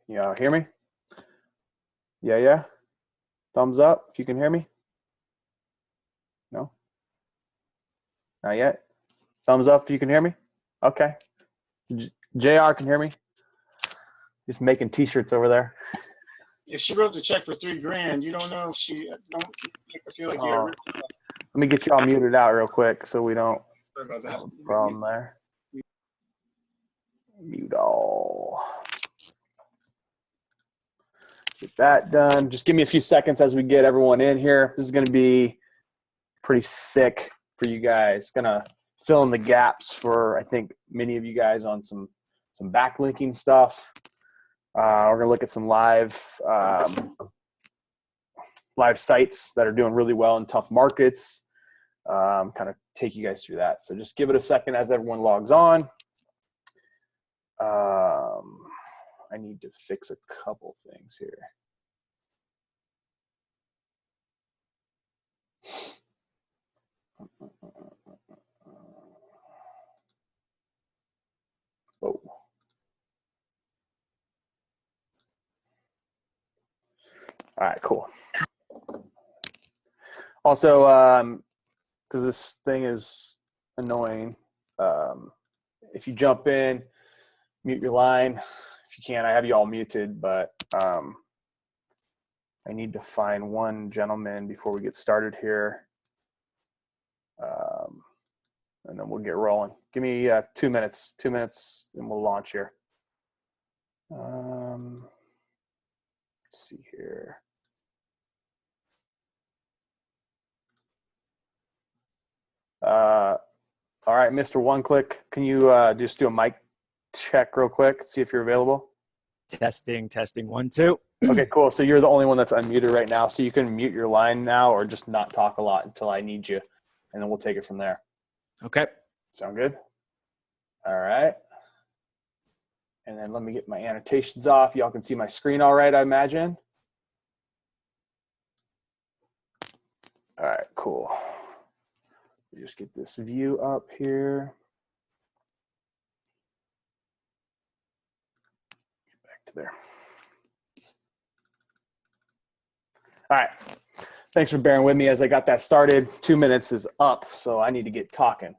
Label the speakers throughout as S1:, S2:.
S1: You hear me? Yeah. Thumbs up if you can hear me. No? Not yet? Thumbs up if you can hear me. Okay. JR can hear me. Just making t-shirts over there.
S2: If she wrote the check for $3,000, you don't know if she don't make her feel like you're rich.
S1: Let me get you all muted out real quick so we don't
S2: Sorry about that.
S1: have a problem there. Mute all. Get that done. Just give me a few seconds as we get everyone in here. This is going to be pretty sick for you guys. Going to fill in the gaps for, I think, many of you guys on some backlinking stuff. We're going to look at some live sites that are doing really well in tough markets. Kind of take you guys through that. So just give it a second as everyone logs on. I need to fix a couple things here. Oh. All right, cool. Also, because this thing is annoying, if you jump in, mute your line. If you can, I have you all muted, but I need to find one gentleman before we get started here. And then we'll get rolling. Give me 2 minutes, and we'll launch here. Let's see here. All right, Mr. One Click, can you just do a mic check real quick, see if you're available?
S3: Testing, 1, 2.
S1: Okay, cool. So you're the only one that's unmuted right now, so you can mute your line now or just not talk a lot until I need you, and then we'll take it from there.
S3: Okay.
S1: Sound good? All right. And then let me get my annotations off. Y'all can see my screen all right, I imagine. All right, cool. Just get this view up here. Get back to there. All right. Thanks for bearing with me as I got that started. 2 minutes is up, so I need to get talking.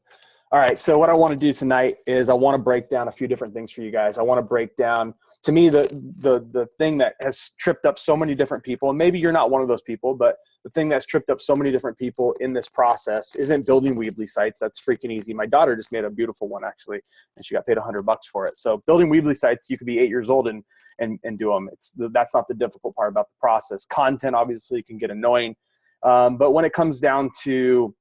S1: All right, so what I want to do tonight is I want to break down a few different things for you guys. I want to break down, to me, the thing that has tripped up so many different people, and maybe you're not one of those people, but the thing that's tripped up so many different people in this process isn't building Weebly sites. That's freaking easy. My daughter just made a beautiful one, actually, and she got paid $100 for it. So building Weebly sites, you could be 8 years old and do them. That's not the difficult part about the process. Content, obviously, can get annoying. But when it comes down to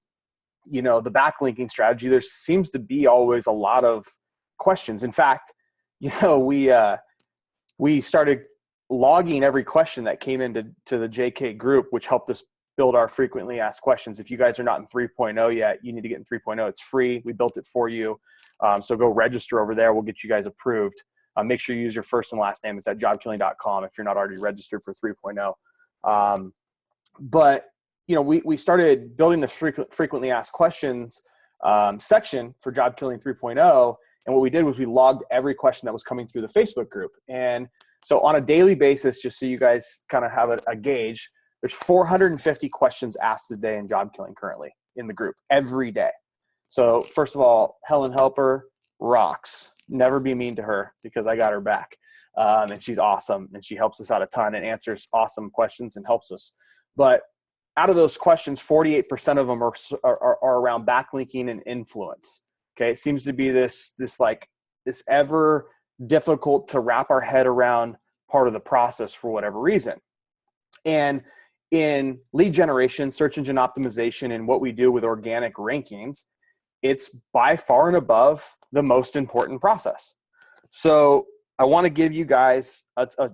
S1: the backlinking strategy, there seems to be always a lot of questions. In fact, we started logging every question that came into the JK group, which helped us build our frequently asked questions. If you guys are not in 3.0 yet, you need to get in 3.0. It's free. We built it for you. So go register over there. We'll get you guys approved. Make sure you use your first and last name. It's at jobkilling.com if you're not already registered for 3.0. But we started building the frequently asked questions section for Job Killing 3.0. And what we did was we logged every question that was coming through the Facebook group. And so on a daily basis, just so you guys kind of have a gauge, there's 450 questions asked a day in Job Killing currently in the group every day. So first of all, Helen Helper rocks. Never be mean to her because I got her back. And she's awesome. And she helps us out a ton and answers awesome questions and helps us. But out of those questions, 48% of them are around backlinking and influence. Okay, it seems to be this ever difficult to wrap our head around part of the process for whatever reason. And in lead generation, search engine optimization, and what we do with organic rankings, it's by far and above the most important process. So I want to give you guys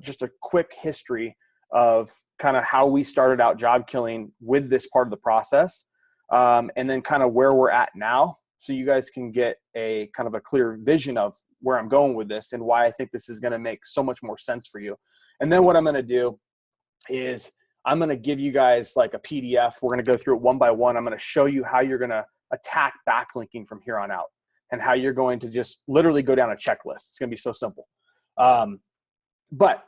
S1: just a quick history of kind of how we started out Job Killing with this part of the process, and then kind of where we're at now, so you guys can get a kind of a clear vision of where I'm going with this and why I think this is going to make so much more sense for you. And then what I'm going to do is I'm going to give you guys like a PDF. We're going to go through it one by one. I'm going to show you how you're going to attack backlinking from here on out and how you're going to just literally go down a checklist. It's going to be so simple. But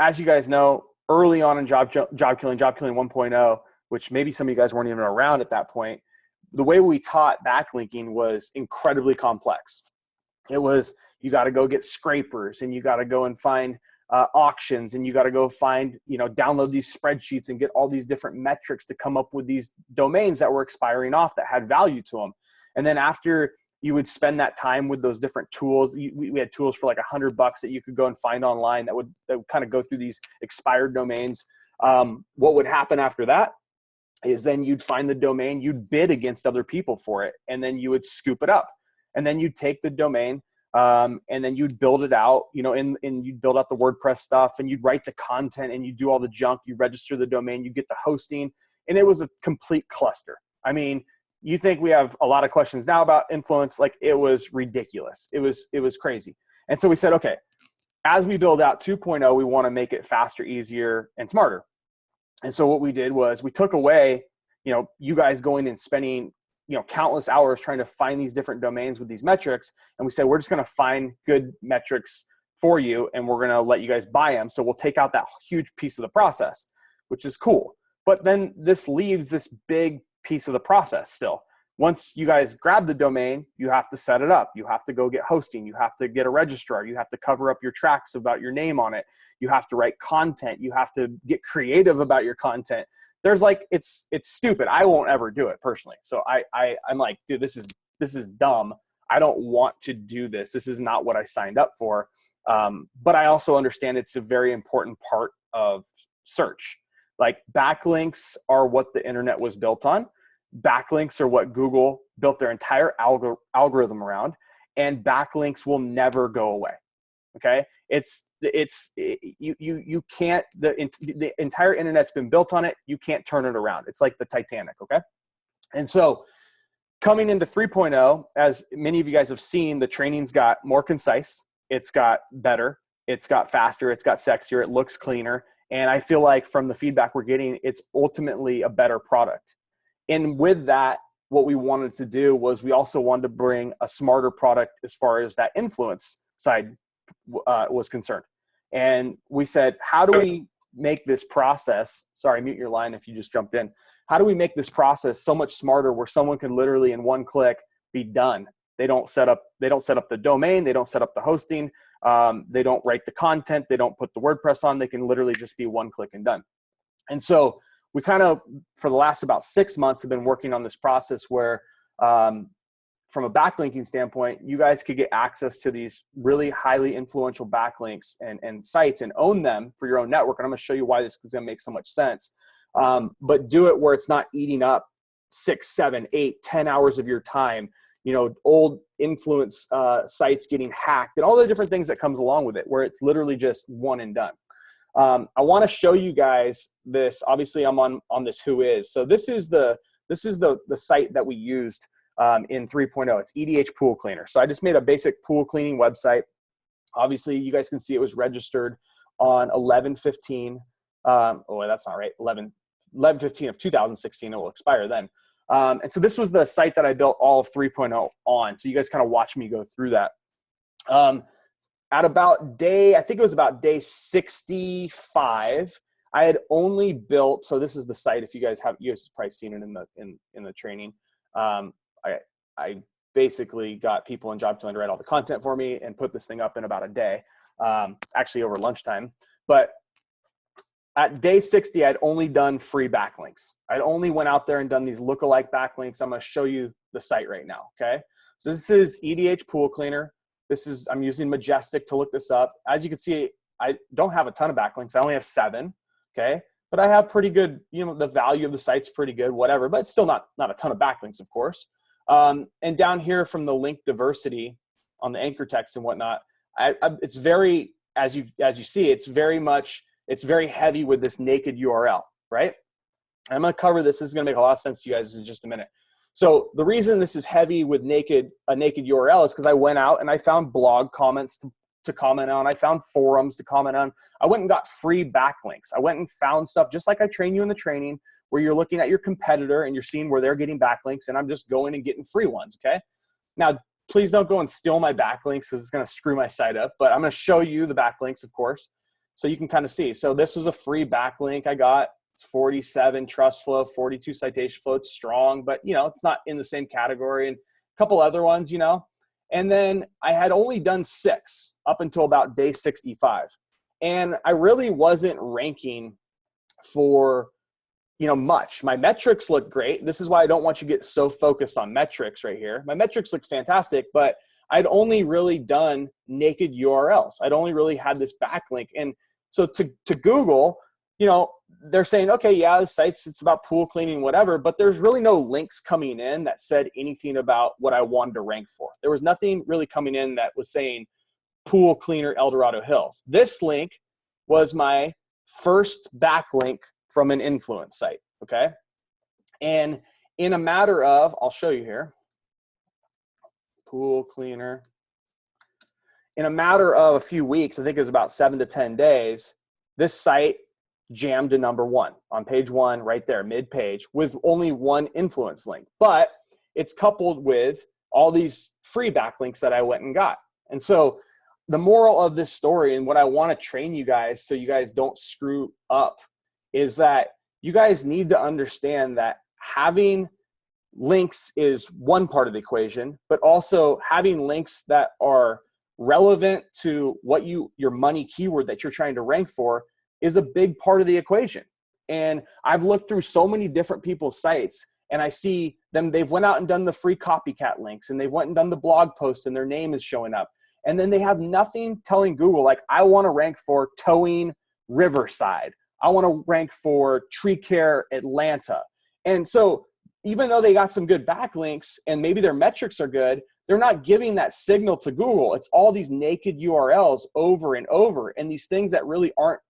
S1: as you guys know, early on in Job Killing 1.0, which maybe some of you guys weren't even around at that point, the way we taught backlinking was incredibly complex. It was, you got to go get scrapers, and you got to go and find auctions, and you got to go find, download these spreadsheets and get all these different metrics to come up with these domains that were expiring off that had value to them. And then after you would spend that time with those different tools, we had tools for like $100 that you could go and find online that would kind of go through these expired domains. What would happen after that is then you'd find the domain, you'd bid against other people for it, and then you would scoop it up. And then you'd take the domain, and then you'd build it out, and you'd build out the WordPress stuff, and you'd write the content, and you'd do all the junk. You register the domain, you get the hosting, and it was a complete cluster. I mean, you think we have a lot of questions now about influence? Like, it was ridiculous. It was crazy. And so we said, okay, as we build out 2.0, we want to make it faster, easier, and smarter. And so what we did was we took away, you guys going and spending, countless hours trying to find these different domains with these metrics. And we said, we're just going to find good metrics for you, and we're going to let you guys buy them. So we'll take out that huge piece of the process, which is cool. But then this leaves this big piece of the process still. Once you guys grab the domain, you have to set it up. You have to go get hosting. You have to get a registrar. You have to cover up your tracks about your name on it. You have to write content. You have to get creative about your content. There's like, it's stupid. I won't ever do it personally. So I'm like, dude, this is dumb. I don't want to do this. This is not what I signed up for. But I also understand it's a very important part of search. Like, backlinks are what the internet was built on. Backlinks are what Google built their entire algorithm around, and backlinks will never go away. Okay. You can't, the entire internet's been built on it. You can't turn it around. It's like the Titanic. Okay. And so coming into 3.0, as many of you guys have seen, the training's got more concise. It's got better. It's got faster. It's got sexier. It looks cleaner. And I feel like from the feedback we're getting, it's ultimately a better product. And with that, what we wanted to do was we also wanted to bring a smarter product as far as that influence side was concerned. And we said, how do we make this process, sorry, mute your line if you just jumped in. How do we make this process so much smarter where someone can literally in one click be done? They don't set up the domain. They don't set up the hosting. They don't write the content. They don't put the WordPress on. They can literally just be one click and done. And so we kind of, for the last about 6 months, have been working on this process where from a backlinking standpoint, you guys could get access to these really highly influential backlinks and sites and own them for your own network. And I'm going to show you why this is going to make so much sense. But do it where it's not eating up 6, 7, 8, 10 hours of your time, old influence sites getting hacked and all the different things that comes along with it, where it's literally just one and done. I want to show you guys this. Obviously, I'm on this Whois. So this is the site that we used in 3.0. It's EDH Pool Cleaner. So I just made a basic pool cleaning website. Obviously, you guys can see it was registered on 11/15. Oh, that's not right. 11/15 of 2016. It will expire then. And so this was the site that I built all of 3.0 on. So you guys kind of watch me go through that. At about I think it was about day 65, I had only built, so this is the site. If you guys have probably seen it in the training. I basically got people in Job Killing to write all the content for me and put this thing up in about a day, actually over lunchtime. But at day 60, I'd only done free backlinks. I'd only went out there and done these lookalike backlinks. I'm going to show you the site right now. Okay. So this is EDH Pool Cleaner. I'm using Majestic to look this up. As you can see, I don't have a ton of backlinks. I only have 7. Okay. But I have pretty good, the value of the site's pretty good, whatever, but it's still not a ton of backlinks, of course. And down here from the link diversity on the anchor text and whatnot, it's very, as you see, it's very heavy with this naked URL, right? I'm going to cover this. This is going to make a lot of sense to you guys in just a minute. So the reason this is heavy with a naked URL is because I went out and I found blog comments to comment on. I found forums to comment on. I went and got free backlinks. I went and found stuff just like I train you in the training where you're looking at your competitor and you're seeing where they're getting backlinks, and I'm just going and getting free ones, okay? Now, please don't go and steal my backlinks because it's going to screw my site up, but I'm going to show you the backlinks, of course. So you can kind of see. So this was a free backlink I got. It's 47 trust flow, 42 citation flow. It's strong, but it's not in the same category. And a couple other ones, And then I had only done 6 up until about day 65. And I really wasn't ranking for, much. My metrics look great. This is why I don't want you to get so focused on metrics right here. My metrics look fantastic, but I'd only really done naked URLs. I'd only really had this backlink. And so to Google, they're saying, okay, yeah, the site's, it's about pool cleaning, whatever, but there's really no links coming in that said anything about what I wanted to rank for. There was nothing really coming in that was saying pool cleaner El Dorado Hills. This link was my first backlink from an influence site, okay? And in a matter of, I'll show you here, pool cleaner. In a matter of a few weeks, I think it was about 7 to 10 days, this site jammed to number 1 on page 1 right there, mid-page, with only 1 influence link. But it's coupled with all these free backlinks that I went and got. And so the moral of this story, and what I want to train you guys so you guys don't screw up, is that you guys need to understand that having links is one part of the equation, but also having links that are relevant to what your money keyword that you're trying to rank for is a big part of the equation. And I've looked through so many different people's sites, and I see them, they've went out and done the free copycat links, and they've went and done the blog posts, and their name is showing up. And then they have nothing telling Google, like, I want to rank for towing Riverside. I want to rank for tree care Atlanta. And so even though they got some good backlinks and maybe their metrics are good, they're not giving that signal to Google. It's all these naked URLs over and over, and these things that really aren't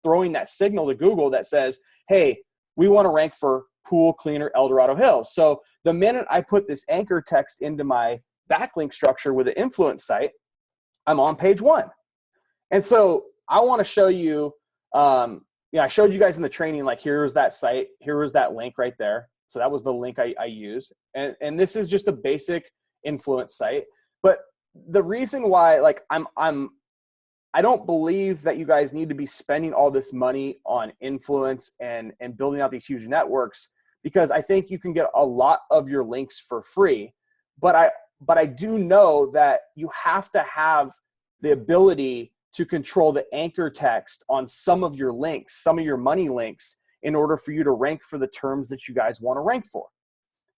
S1: throwing that signal to Google that says, hey, we want to rank for pool cleaner El Dorado Hills. So the minute I put this anchor text into my backlink structure with an influence site, I'm on page 1. And so I want to show you, I showed you guys in the training, like, here was that site, here was that link right there. So that was the link I used. And this is just a basic influence site. But the reason why, like, I don't believe that you guys need to be spending all this money on influence and building out these huge networks, because I think you can get a lot of your links for free. But I do know that you have to have the ability to control the anchor text on some of your links, some of your money links, in order for you to rank for the terms that you guys want to rank for.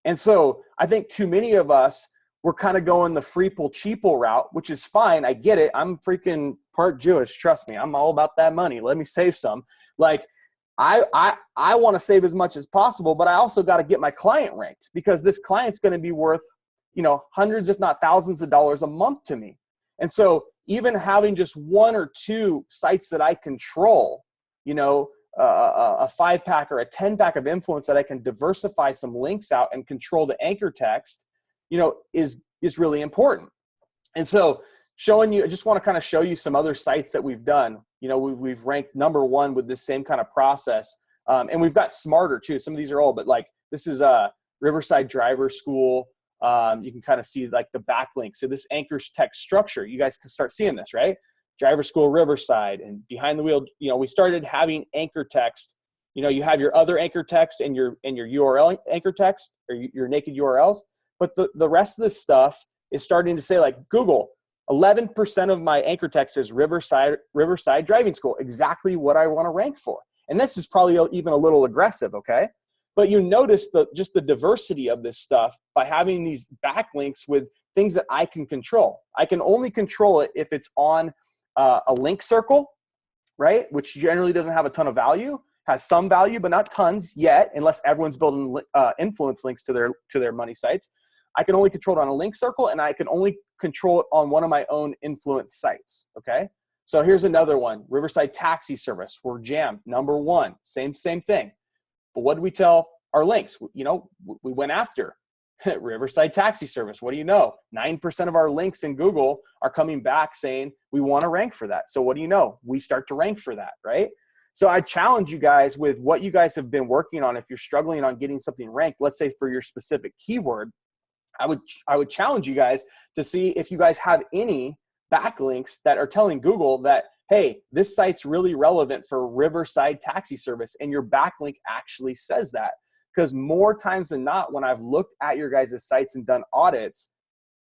S1: And so I think too many of us, we're kind of going the freeple cheaple route, which is fine. I get it. I'm freaking part Jewish. Trust me, I'm all about that money. Let me save some. Like, I want to save as much as possible, but I also got to get my client ranked, because this client's going to be worth, hundreds, if not thousands of dollars a month to me. And so even having just 1 or 2 sites that I control, a 5-pack or a 10-pack of influence that I can diversify some links out and control the anchor text, is really important. And so showing you, I just want to kind of show you some other sites that we've done. We've ranked number 1 with this same kind of process. And we've got smarter too. Some of these are old, but like, this is a Riverside Driver School. You can kind of see like the backlink. So this anchors text structure, you guys can start seeing this, right? Driver School Riverside, and behind the wheel, we started having anchor text. You have your other anchor text and your URL anchor text, or your naked URLs. But the rest of this stuff is starting to say, like, Google, 11% of my anchor text is Riverside Driving School, exactly what I want to rank for. And this is probably even a little aggressive, okay? But you notice just the diversity of this stuff by having these backlinks with things that I can control. I can only control it if it's on a link circle, right? Which generally doesn't have a ton of value, has some value, but not tons yet, unless everyone's building influence links to their money sites. I can only control it on a link circle, and I can only control it on one of my own influence sites, okay? So here's another one, Riverside Taxi Service. We're jammed, number 1, same thing. But what did we tell our links? We went after Riverside Taxi Service. What do you know? 9% of our links in Google are coming back saying we want to rank for that. So what do you know? We start to rank for that, right? So I challenge you guys with what you guys have been working on. If you're struggling on getting something ranked, let's say for your specific keyword, I would challenge you guys to see if you guys have any backlinks that are telling Google that hey, this site's really relevant for Riverside taxi service, and your backlink actually says that. Because more times than not, when I've looked at your guys' sites and done audits,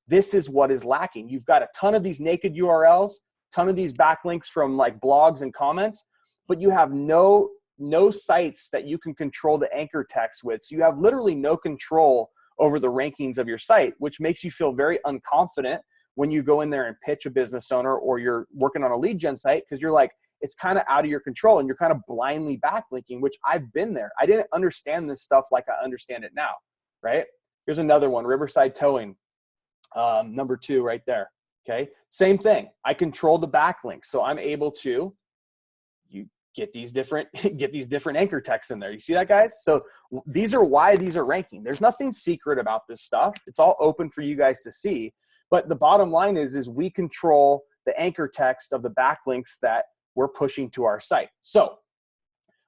S1: this is what is lacking. You've got a ton of these naked URLs, ton of these backlinks from like blogs and comments, but you have no sites that you can control the anchor text with. So you have literally no control over the rankings of your site, which makes you feel very unconfident when you go in there and pitch a business owner or you're working on a lead gen site, because you're like, it's kind of out of your control and you're kind of blindly backlinking, which I've been there. I didn't understand this stuff like I understand it now, right? Here's another one, Riverside Towing, number 2 right there, okay? Same thing. I control the backlinks, so I'm able to get these different anchor texts in there. You see that, guys? So these are why these are ranking. There's nothing secret about this stuff. It's all open for you guys to see. But the bottom line is we control the anchor text of the backlinks that we're pushing to our site. So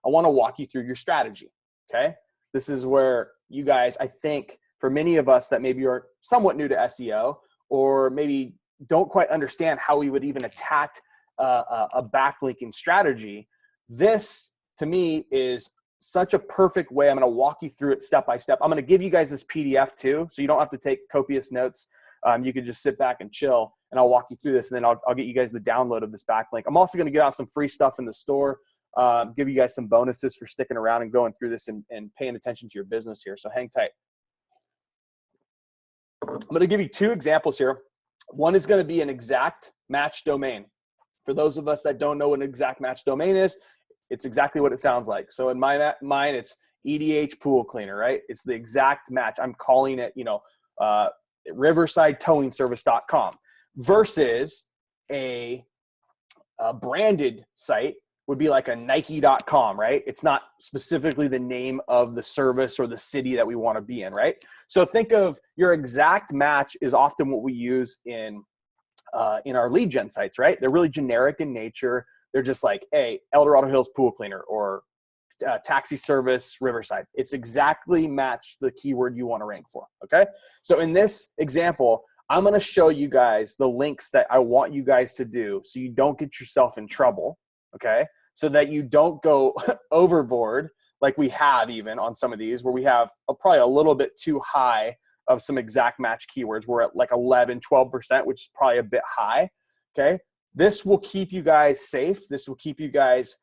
S1: I want to walk you through your strategy, okay? This is where you guys, I think, for many of us that maybe are somewhat new to SEO or maybe don't quite understand how we would even attack a backlinking strategy, this, to me, is such a perfect way. I'm going to walk you through it step by step. I'm going to give you guys this PDF too, so you don't have to take copious notes. You can just sit back and chill, and I'll walk you through this, and then I'll get you guys the download of this backlink. I'm also going to give out some free stuff in the store, give you guys some bonuses for sticking around and going through this and paying attention to your business here, so hang tight. I'm going to give you 2 examples here. One is going to be an exact match domain. For those of us that don't know what an exact match domain is, it's exactly what it sounds like. So in mine, it's EDH Pool Cleaner, right? It's the exact match. I'm calling it, riversidetowingservice.com versus a branded site would be like a Nike.com, right? It's not specifically the name of the service or the city that we want to be in, right? So think of your exact match is often what we use in our lead gen sites, right? They're really generic in nature. They're just like, hey, Eldorado Hills Pool Cleaner or taxi service Riverside. It's exactly match the keyword you want to rank for, okay? So in this example, I'm going to show you guys the links that I want you guys to do so you don't get yourself in trouble, okay? So that you don't go overboard like we have even on some of these where we have probably a little bit too high of some exact match keywords. We're at like 11, 12%, which is probably a bit high, okay? This will keep you guys safe. This will keep you guys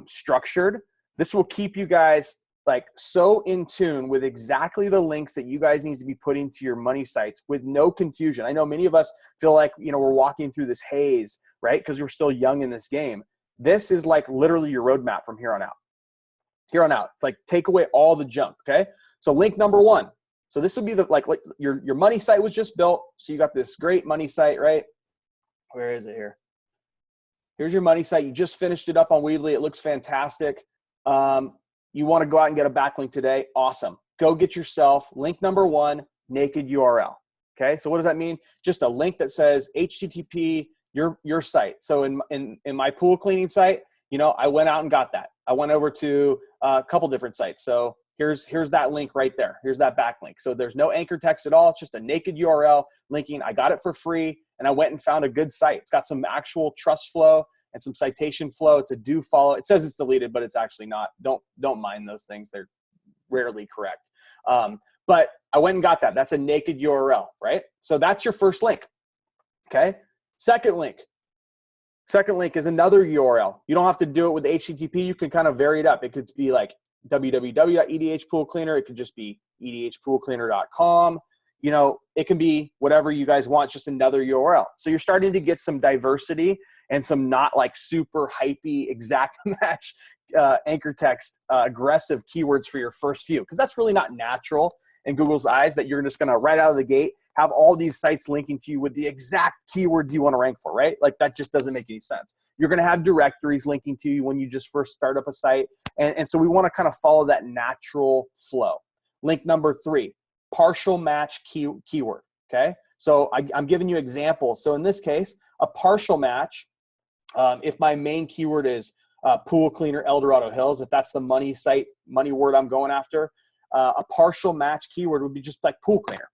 S1: structured. This will keep you guys like so in tune with exactly the links that you guys need to be putting to your money sites with no confusion. I know many of us feel like, we're walking through this haze, right? Because we're still young in this game. This is like literally your roadmap from here on out. Here on out, it's like take away all the junk, okay? So link number 1. So this would be like your money site was just built. So you got this great money site, right? Where is it here? Here's your money site. You just finished it up on Weebly. It looks fantastic. You want to go out and get a backlink today. Awesome. Go get yourself link number 1, naked URL. Okay. So what does that mean? Just a link that says HTTP your site. So in my pool cleaning site, I went out and got that. I went over to a couple different sites. So here's that link right there. Here's that backlink. So there's no anchor text at all. It's just a naked URL linking. I got it for free and I went and found a good site. It's got some actual trust flow and some citation flow. It's a do follow. It says it's deleted, but it's actually not. Don't mind those things. They're rarely correct. But I went and got that. That's a naked URL, right? So that's your first link. Okay. Second link is another URL. You don't have to do it with HTTP. You can kind of vary it up. It could be like www.edhpoolcleaner. It could just be edhpoolcleaner.com. It can be whatever you guys want, just another URL. So you're starting to get some diversity and some not like super hypey exact match anchor text aggressive keywords for your first few, because that's really not natural in Google's eyes that you're just going to right out of the gate have all these sites linking to you with the exact keywords you want to rank for, right? Like that just doesn't make any sense. You're going to have directories linking to you when you just first start up a site. And so we want to kind of follow that natural flow. Link number 3, partial match keyword, okay? So I'm giving you examples. So in this case, a partial match, if my main keyword is pool cleaner Eldorado Hills, if that's the money site, money word I'm going after, a partial match keyword would be just like pool cleaner,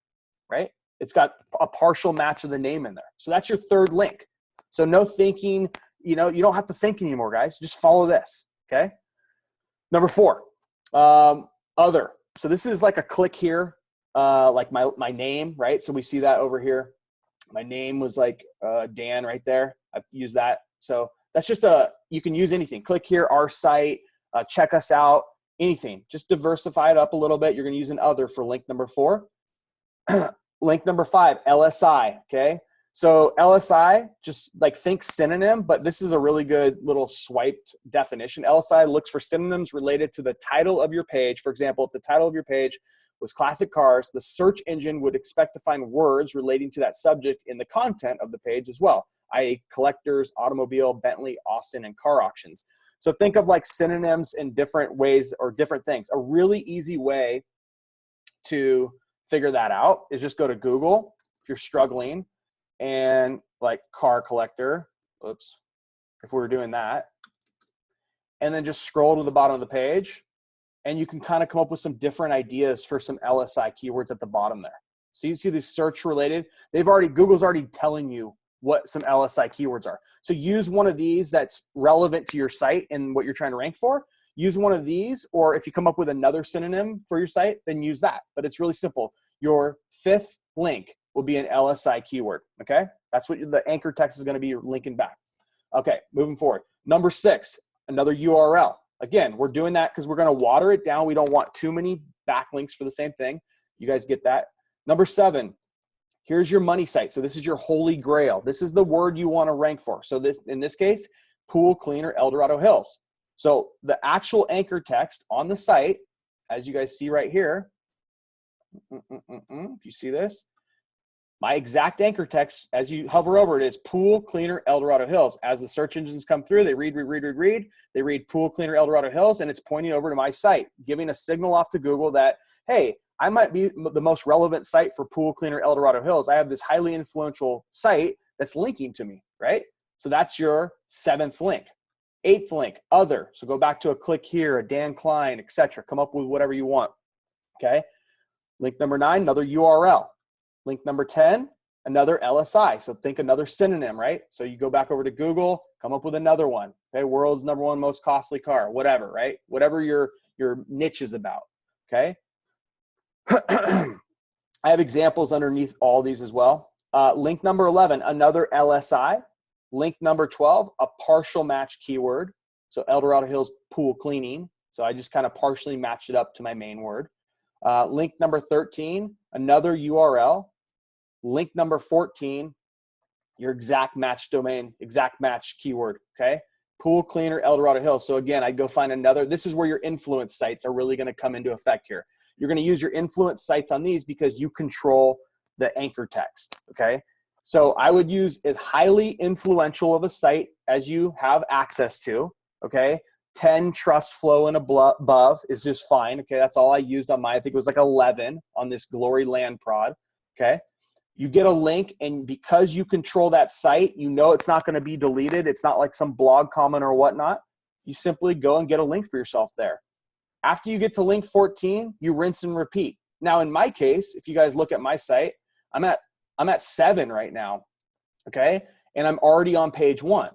S1: right? It's got a partial match of the name in there. So that's your third link. So no thinking, you know, you don't have to think anymore, guys. Just follow this, okay? Number 4, other. So this is like a click here, like my name, right? So we see that over here. My name was like Dan right there. I've used that. So that's just you can use anything. Click here, our site, check us out, anything. Just diversify it up a little bit. You're going to use an other for link number 4. Link number 5, LSI, okay? So LSI, just like think synonym, but this is a really good little swiped definition. LSI looks for synonyms related to the title of your page. For example, if the title of your page was classic cars, the search engine would expect to find words relating to that subject in the content of the page as well, i.e. collectors, automobile, Bentley, Austin, and car auctions. So think of like synonyms in different ways or different things. A really easy way to figure that out is just go to Google if you're struggling, and like car collector, oops, if we were doing that, and then just scroll to the bottom of the page, and you can kind of come up with some different ideas for some LSI keywords at the bottom there. So you see these search related, Google's already telling you what some LSI keywords are. So use one of these that's relevant to your site and what you're trying to rank for. Use one of these, or if you come up with another synonym for your site, then use that. But it's really simple. Your 5th link will be an LSI keyword, okay? That's what the anchor text is going to be linking back. Okay, moving forward. Number 6, another URL. Again, we're doing that because we're going to water it down. We don't want too many backlinks for the same thing. You guys get that? Number 7, here's your money site. So this is your holy grail. This is the word you want to rank for. So this, in this case, pool cleaner El Dorado Hills. So the actual anchor text on the site, as you guys see right here, if you see this, my exact anchor text, as you hover over it, is pool cleaner El Dorado Hills. As the search engines come through, they read. They read pool cleaner El Dorado Hills, and it's pointing over to my site, giving a signal off to Google that, hey, I might be the most relevant site for pool cleaner El Dorado Hills. I have this highly influential site that's linking to me, right? So that's your 7th link. 8th link, other. So go back to a click here, a Dan Klein, etc. Come up with whatever you want, okay? Link number 9, another URL. Link number 10, another LSI. So think another synonym, right? So you go back over to Google, come up with another one. Okay, world's number 1 most costly car, whatever, right? Whatever your niche is about, okay? I have examples underneath all these as well. Link number 11, another LSI. Link number 12, a partial match keyword. So El Dorado Hills pool cleaning. So I just kind of partially matched it up to my main word. Link number 13, another URL. Link number 14, your exact match domain, exact match keyword, okay? Pool cleaner El Dorado Hills. So again, I'd go find another. This is where your influence sites are really going to come into effect here. You're going to use your influence sites on these because you control the anchor text, okay? So I would use as highly influential of a site as you have access to, okay? 10 trust flow and above is just fine, okay? That's all I used on my, I think it was like 11 on this Glory Land prod, okay? You get a link, and because you control that site, you know it's not going to be deleted. It's not like some blog comment or whatnot. You simply go and get a link for yourself there. After you get to link 14, you rinse and repeat. Now, in my case, if you guys look at my site, I'm at 7 right now, okay? And I'm already on page 1.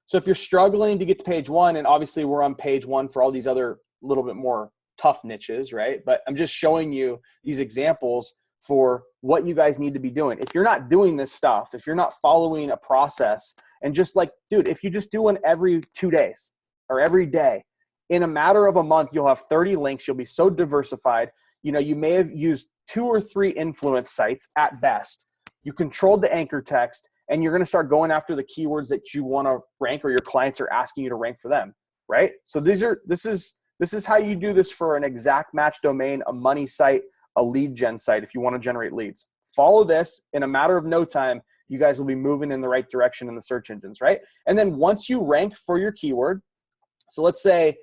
S1: So if you're struggling to get to page 1, and obviously we're on page 1 for all these other little bit more tough niches, right? But I'm just showing you these examples for what you guys need to be doing. If you're not doing this stuff, if you're not following a process, and just like, dude, if you just do one every 2 days or every day, in a matter of a month, you'll have 30 links. You'll be so diversified. You know, you may have used 2 or 3 influence sites at best. You controlled the anchor text, and you're going to start going after the keywords that you want to rank, or your clients are asking you to rank for them, right? So this is how you do this for an exact match domain, a money site, a lead gen site if you want to generate leads. Follow this. In a matter of no time, you guys will be moving in the right direction in the search engines, right? And then once you rank for your keyword, so let's say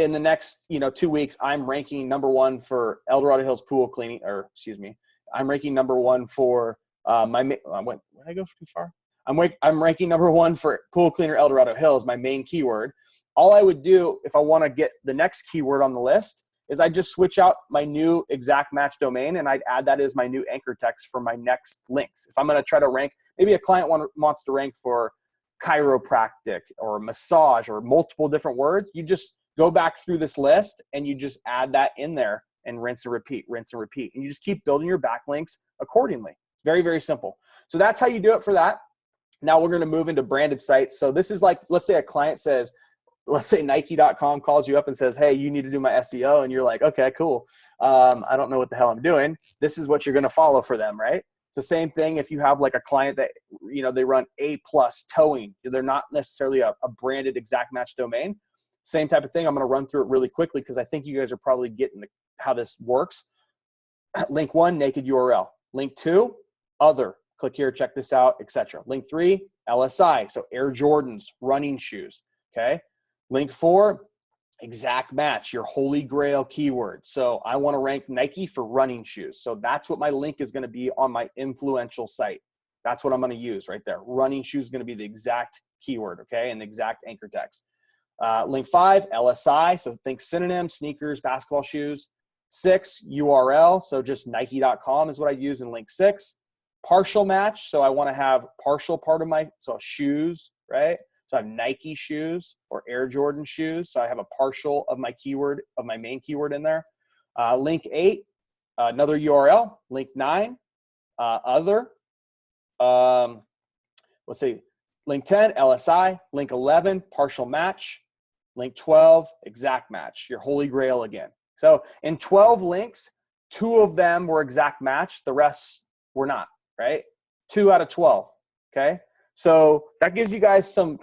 S1: in the next 2 weeks, I'm ranking number 1 for El Dorado Hills pool cleaning, or excuse me, I'm ranking number 1 for did I go too far? I'm ranking number 1 for pool cleaner El Dorado Hills, my main keyword. All I would do if I want to get the next keyword on the list is I just switch out my new exact match domain, and I'd add that as my new anchor text for my next links. If I'm going to try to rank, maybe a client wants to rank for chiropractic or massage or multiple different words, you just go back through this list and you just add that in there and rinse and repeat. And you just keep building your backlinks accordingly. Very, very simple. So that's how you do it for that. Now we're going to move into branded sites. So this is like, let's say a client says, let's say Nike.com calls you up and says, hey, you need to do my SEO. And you're like, okay, cool. I don't know what the hell I'm doing. This is what you're going to follow for them, right? It's the same thing if you have like a client that, they run A+ towing. They're not necessarily a branded exact match domain. Same type of thing. I'm going to run through it really quickly because I think you guys are probably getting how this works. Link 1, naked URL. Link 2, other. Click here, check this out, etc. Link 3, LSI. So Air Jordans, running shoes. Okay. Link 4, exact match, your holy grail keyword. So I want to rank Nike for running shoes. So that's what my link is going to be on my influential site. That's what I'm going to use right there. Running shoes is going to be the exact keyword, okay, and the exact anchor text. Link 5, LSI. So think synonym, sneakers, basketball shoes. 6, URL. So just Nike.com is what I use in link 6. Partial match. So I want to have partial part of so shoes, right? So I have Nike shoes or Air Jordan shoes. So I have a partial of my keyword, of my main keyword in there. Link 8, another URL. Link 9, other. Let's see. Link 10, LSI. Link 11, partial match. Link 12, exact match. Your holy grail again. So in 12 links, 2 of them were exact match. The rest were not, right? 2 out of 12, okay? So that gives you guys some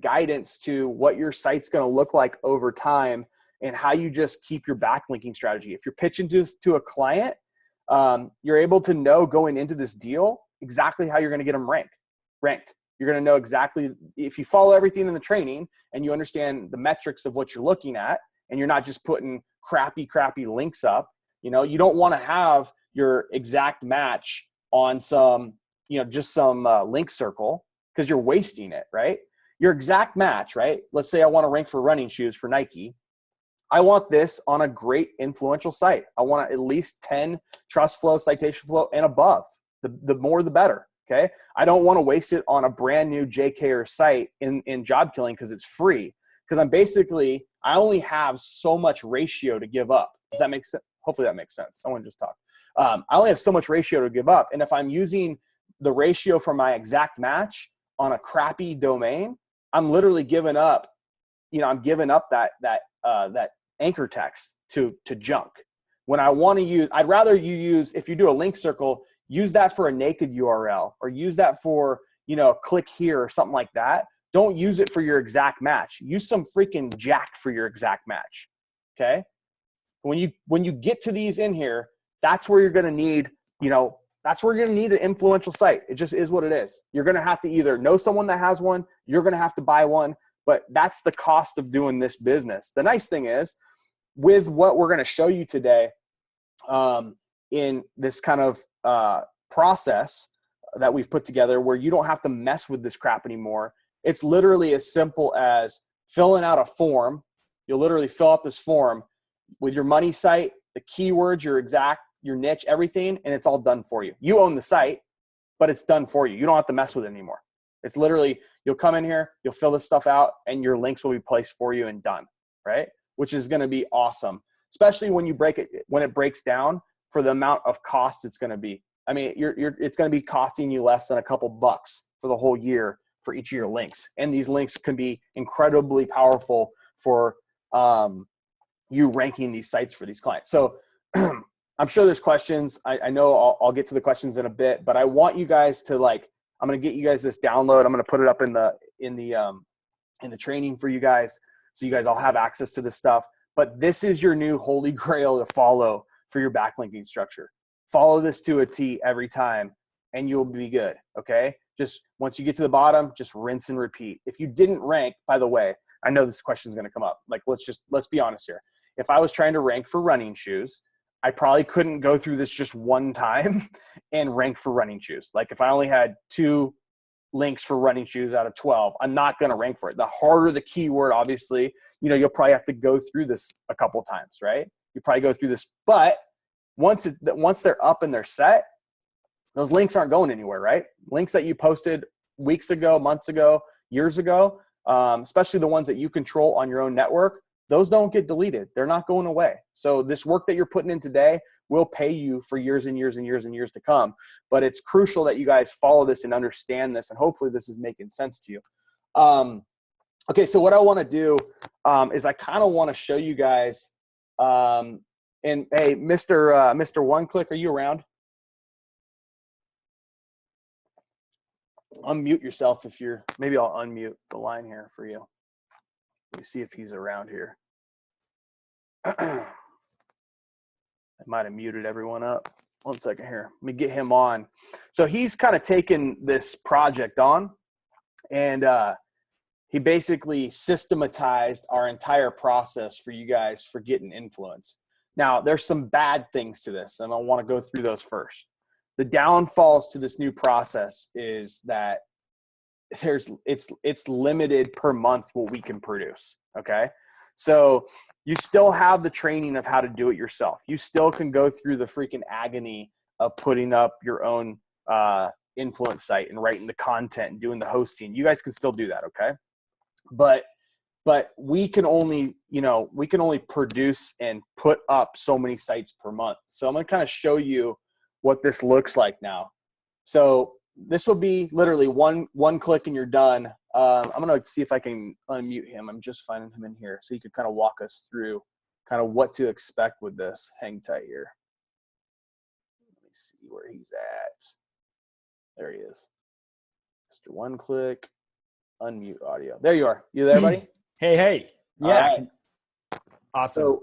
S1: guidance to what your site's going to look like over time and how you just keep your backlinking strategy. If you're pitching to a client, you're able to know going into this deal exactly how you're going to get them ranked. You're going to know exactly, if you follow everything in the training and you understand the metrics of what you're looking at, and you're not just putting crappy links up. You don't want to have your exact match on some, just some link circle, because you're wasting it, right? Your exact match, right? Let's say I want to rank for running shoes for Nike. I want this on a great influential site. I want at least 10 trust flow, citation flow, and above. The more, the better, okay? I don't want to waste it on a brand new JKer site in Job Killing because it's free. Because I only have so much ratio to give up. Does that make sense? Hopefully that makes sense. I want to just talk. I only have so much ratio to give up. And if I'm using the ratio for my exact match on a crappy domain, I'm literally giving up, I'm giving up that anchor text to junk. When I want to use, I'd rather you use, if you do a link circle, use that for a naked URL or use that for, click here or something like that. Don't use it for your exact match. Use some freaking jack for your exact match, okay? When you get to these in here, that's where you're going to need, that's where you're going to need an influential site. It just is what it is. You're going to have to either know someone that has one, you're going to have to buy one, but that's the cost of doing this business. The nice thing is, with what we're going to show you today in this kind of process that we've put together where you don't have to mess with this crap anymore. It's literally as simple as filling out a form. You'll literally fill out this form with your money site, the keywords, your niche, everything, and it's all done for you. You own the site, but it's done for you. You don't have to mess with it anymore. It's literally, you'll come in here, you'll fill this stuff out, and your links will be placed for you and done, right? Which is going to be awesome, especially when it breaks down for the amount of cost it's going to be. I mean, it's going to be costing you less than a couple bucks for the whole year for each of your links. And these links can be incredibly powerful for you ranking these sites for these clients. So I'm sure there's questions. I know I'll get to the questions in a bit, but I want you guys to I'm going to get you guys this download. I'm going to put it up in the training for you guys. So you guys all have access to this stuff, but this is your new holy grail to follow for your backlinking structure. Follow this to a T every time and you'll be good. Okay. Just once you get to the bottom, just rinse and repeat. If you didn't rank, by the way, I know this question is going to come up. Let's be honest here. If I was trying to rank for running shoes, I probably couldn't go through this just one time and rank for running shoes. Like if I only had 2 links for running shoes out of 12, I'm not going to rank for it. The harder the keyword, obviously, you'll probably have to go through this a couple times, right? You probably go through this, but once they're up and they're set, those links aren't going anywhere, right? Links that you posted weeks ago, months ago, years ago, especially the ones that you control on your own network, those don't get deleted. They're not going away. So this work that you're putting in today will pay you for years and years and years and years to come. But it's crucial that you guys follow this and understand this, and hopefully this is making sense to you. Okay, so what I want to do is I kind of want to show you guys. And hey, Mr. One Click, are you around? Unmute yourself if you're. Maybe I'll unmute the line here for you. Let me see if he's around here. I might have muted everyone up. 1 second here. Let me get him on. So he's kind of taken this project on, and he basically systematized our entire process for you guys for getting influence. Now, there's some bad things to this, and I want to go through those first. The downfalls to this new process is that it's limited per month what we can produce, okay? So you still have the training of how to do it yourself. You still can go through the freaking agony of putting up your own influence site and writing the content and doing the hosting. You guys can still do that, okay? But we can only produce and put up so many sites per month. So I'm going to kind of show you what this looks like now. So this will be literally one click and you're done. I'm going to see if I can unmute him. I'm just finding him in here so he could kind of walk us through kind of what to expect with this. Hang tight here. Let me see where he's at. There he is. Mr. One Click, unmute audio. There you are. You there, buddy?
S3: Hey. Yeah.
S1: Right.
S3: Awesome.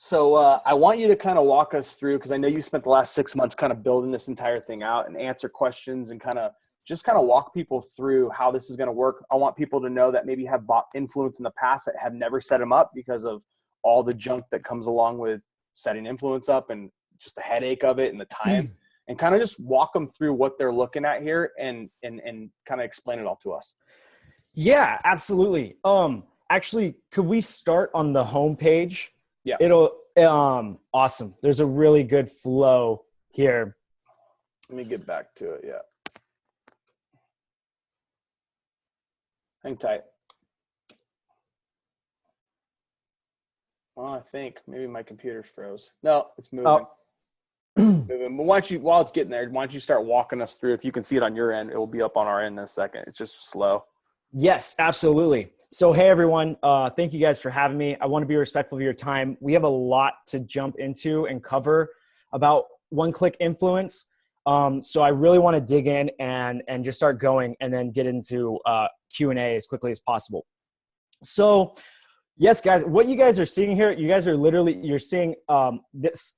S1: So I want you to kind of walk us through, because I know you spent the last 6 months kind of building this entire thing out and answer questions and kind of walk people through how this is going to work. I want people to know that maybe have bought influence in the past that have never set them up because of all the junk that comes along with setting influence up and just the headache of it and the time, and kind of just walk them through what they're looking at here and kind of explain it all to us.
S3: Yeah, absolutely. Actually, could we start on the home page?
S1: Yeah.
S3: It'll awesome. There's a really good flow here.
S1: Let me get back to it. Yeah. Hang tight. Well, I think maybe my computer's froze. No, it's moving.
S3: Oh.
S1: Moving. But while it's getting there, why don't you start walking us through? If you can see it on your end, it will be up on our end in a second. It's just slow.
S3: Yes, absolutely. So, hey, everyone. Thank you guys for having me. I want to be respectful of your time. We have a lot to jump into and cover about one-click influence. So I really want to dig in and just start going and then get into Q&A as quickly as possible. So, yes, guys, what you guys are seeing here, you guys are you're seeing this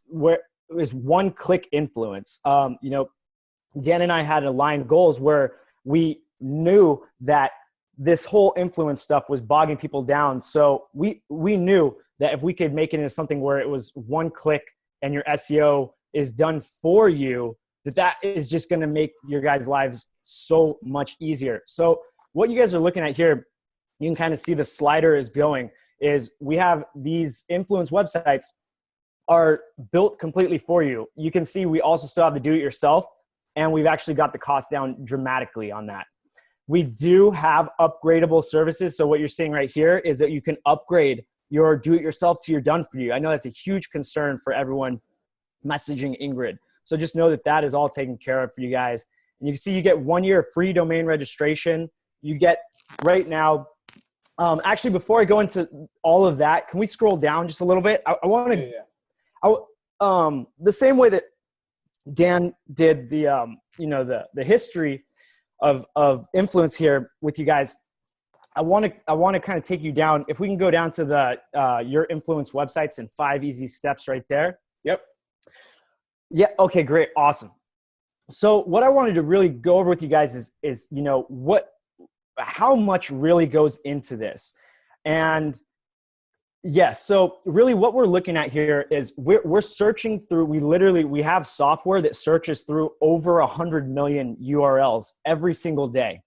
S3: where is one-click influence. Dan and I had aligned goals where we knew that this whole influence stuff was bogging people down. So we knew that if we could make it into something where it was one click and your SEO is done for you, that is just going to make your guys' lives so much easier. So what you guys are looking at here, you can kind of see the slider is going, is we have these influence websites are built completely for you. You can see we also still have the do-it-yourself, and we've actually got the cost down dramatically on that. We do have upgradable services. So what you're seeing right here is that you can upgrade your do-it-yourself to your done for you. I know that's a huge concern for everyone messaging Ingrid. So just know that that is all taken care of for you guys. And you can see you get 1 year free domain registration. You get right now, actually, before I go into all of that, can we scroll down just a little bit? I want to, the same way that Dan did the history of influence here with you guys, I want to kind of take you down. If we can go down to the your influence websites and 5 easy steps right there.
S1: Yep.
S3: Yeah. Okay. Great. Awesome. So what I wanted to really go over with you guys is how much really goes into this, and yes. So really, what we're looking at here is we're searching through. We have software that searches through over 100 million URLs every single day.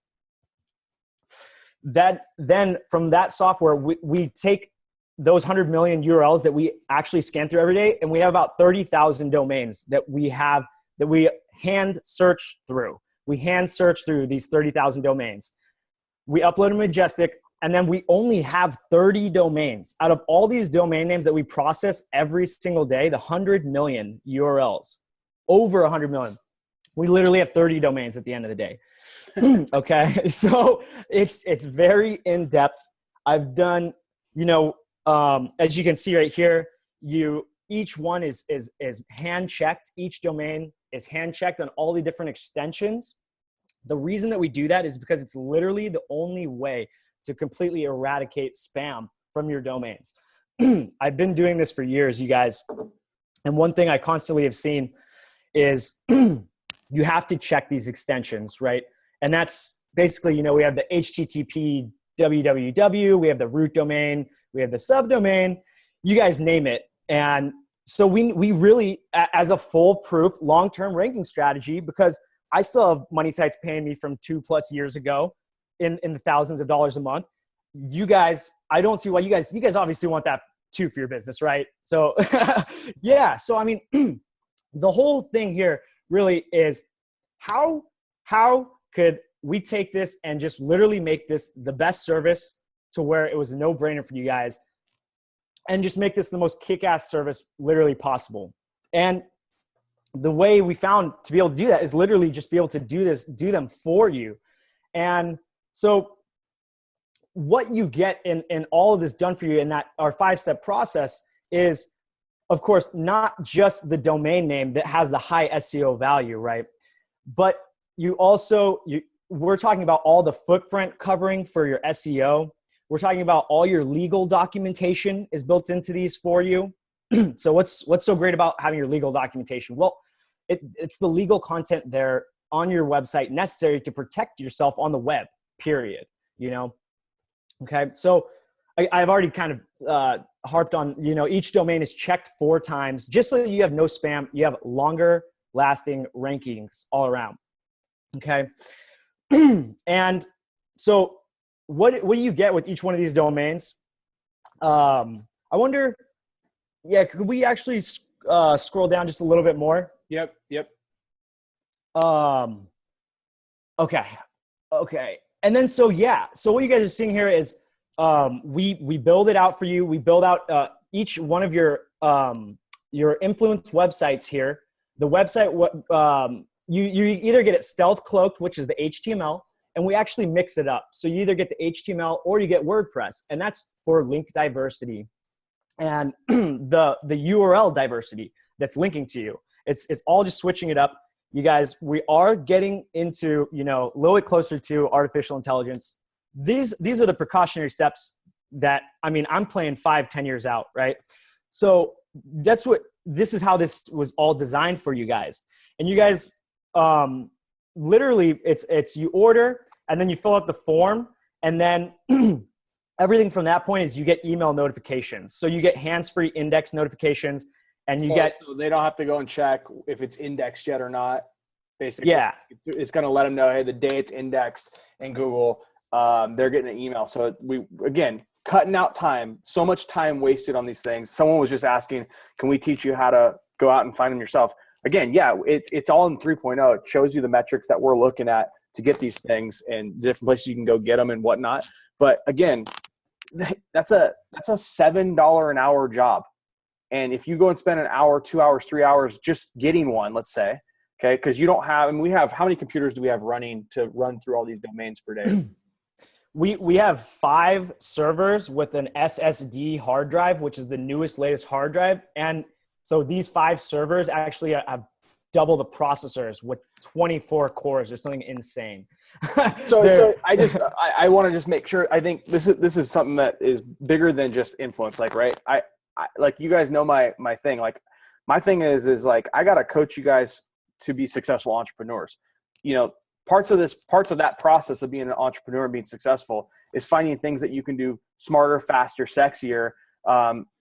S3: That then from that software, we take those 100 million URLs that we actually scan through every day, and we have about 30,000 domains that we hand search through. We hand search through these 30,000 domains. we upload to Majestic, and then we only have 30 domains. Out of all these domain names that we process every single day, the 100 million URLs, over 100 million, we literally have 30 domains at the end of the day. Okay, so it's very in-depth. I've done, as you can see right here, each one is hand-checked. Each domain is hand-checked on all the different extensions. The reason that we do that is because it's literally the only way to completely eradicate spam from your domains. I've been doing this for years, you guys. And one thing I constantly have seen is you have to check these extensions, right? And that's basically, we have the HTTP www, we have the root domain, we have the subdomain, you guys name it. And so we really, as a foolproof long-term ranking strategy, because I still have money sites paying me from 2+ years ago in the thousands of dollars a month. You guys, I don't see why you guys obviously want that too for your business, right? So yeah. So, I mean, the whole thing here really is how could we take this and just literally make this the best service to where it was a no-brainer for you guys and just make this the most kick-ass service literally possible. And the way we found to be able to do that is literally just be able to do them for you. And so what you get in all of this done for you in that our 5-step process is, of course, not just the domain name that has the high SEO value, right? But we're talking about all the footprint covering for your SEO. We're talking about all your legal documentation is built into these for you. So what's so great about having your legal documentation? Well, it's the legal content there on your website necessary to protect yourself on the web, period. Okay. So I've already kind of harped on, each domain is checked 4 times just so that you have no spam. You have longer lasting rankings all around. Okay. And so what do you get with each one of these domains? I wonder, could we actually scroll down just a little bit more?
S1: Yep.
S3: Okay. And then, so what you guys are seeing here is we build it out for you. We build out each one of your influence websites here. The website, you either get it stealth cloaked, which is the HTML, and we actually mix it up. So you either get the HTML or you get WordPress, and that's for link diversity and the URL diversity that's linking to you. It's all just switching it up. You guys, we are getting into, a little bit closer to artificial intelligence. These are the precautionary steps that, I'm playing 5-10 years out, right? So this is how this was all designed for you guys. And you guys, literally it's you order and then you fill out the form, and then everything from that point is you get email notifications. So you get hands-free index notifications. And so
S1: they don't have to go and check if it's indexed yet or not. Basically,
S3: yeah,
S1: it's going to let them know, hey, the day it's indexed in Google, they're getting an email. So we, again, cutting out time, so much time wasted on these things. Someone was just asking, can we teach you how to go out and find them yourself? Again, yeah, it's all in 3.0. It shows you the metrics that we're looking at to get these things and different places you can go get them and whatnot. But again, that's a $7 an hour job. And if you go and spend an hour, 2 hours, 3 hours just getting one, let's say, okay, because you don't have, we have, how many computers do we have running to run through all these domains per day?
S3: We have 5 servers with an SSD hard drive, which is the latest hard drive. And so these 5 servers actually have double the processors with 24 cores or something insane.
S1: So I want to just make sure, I think this is something that is bigger than just influence. Like, right. I like, you guys know my thing. Like, my thing is like, I got to coach you guys to be successful entrepreneurs. Parts of that process of being an entrepreneur and being successful is finding things that you can do smarter, faster, sexier.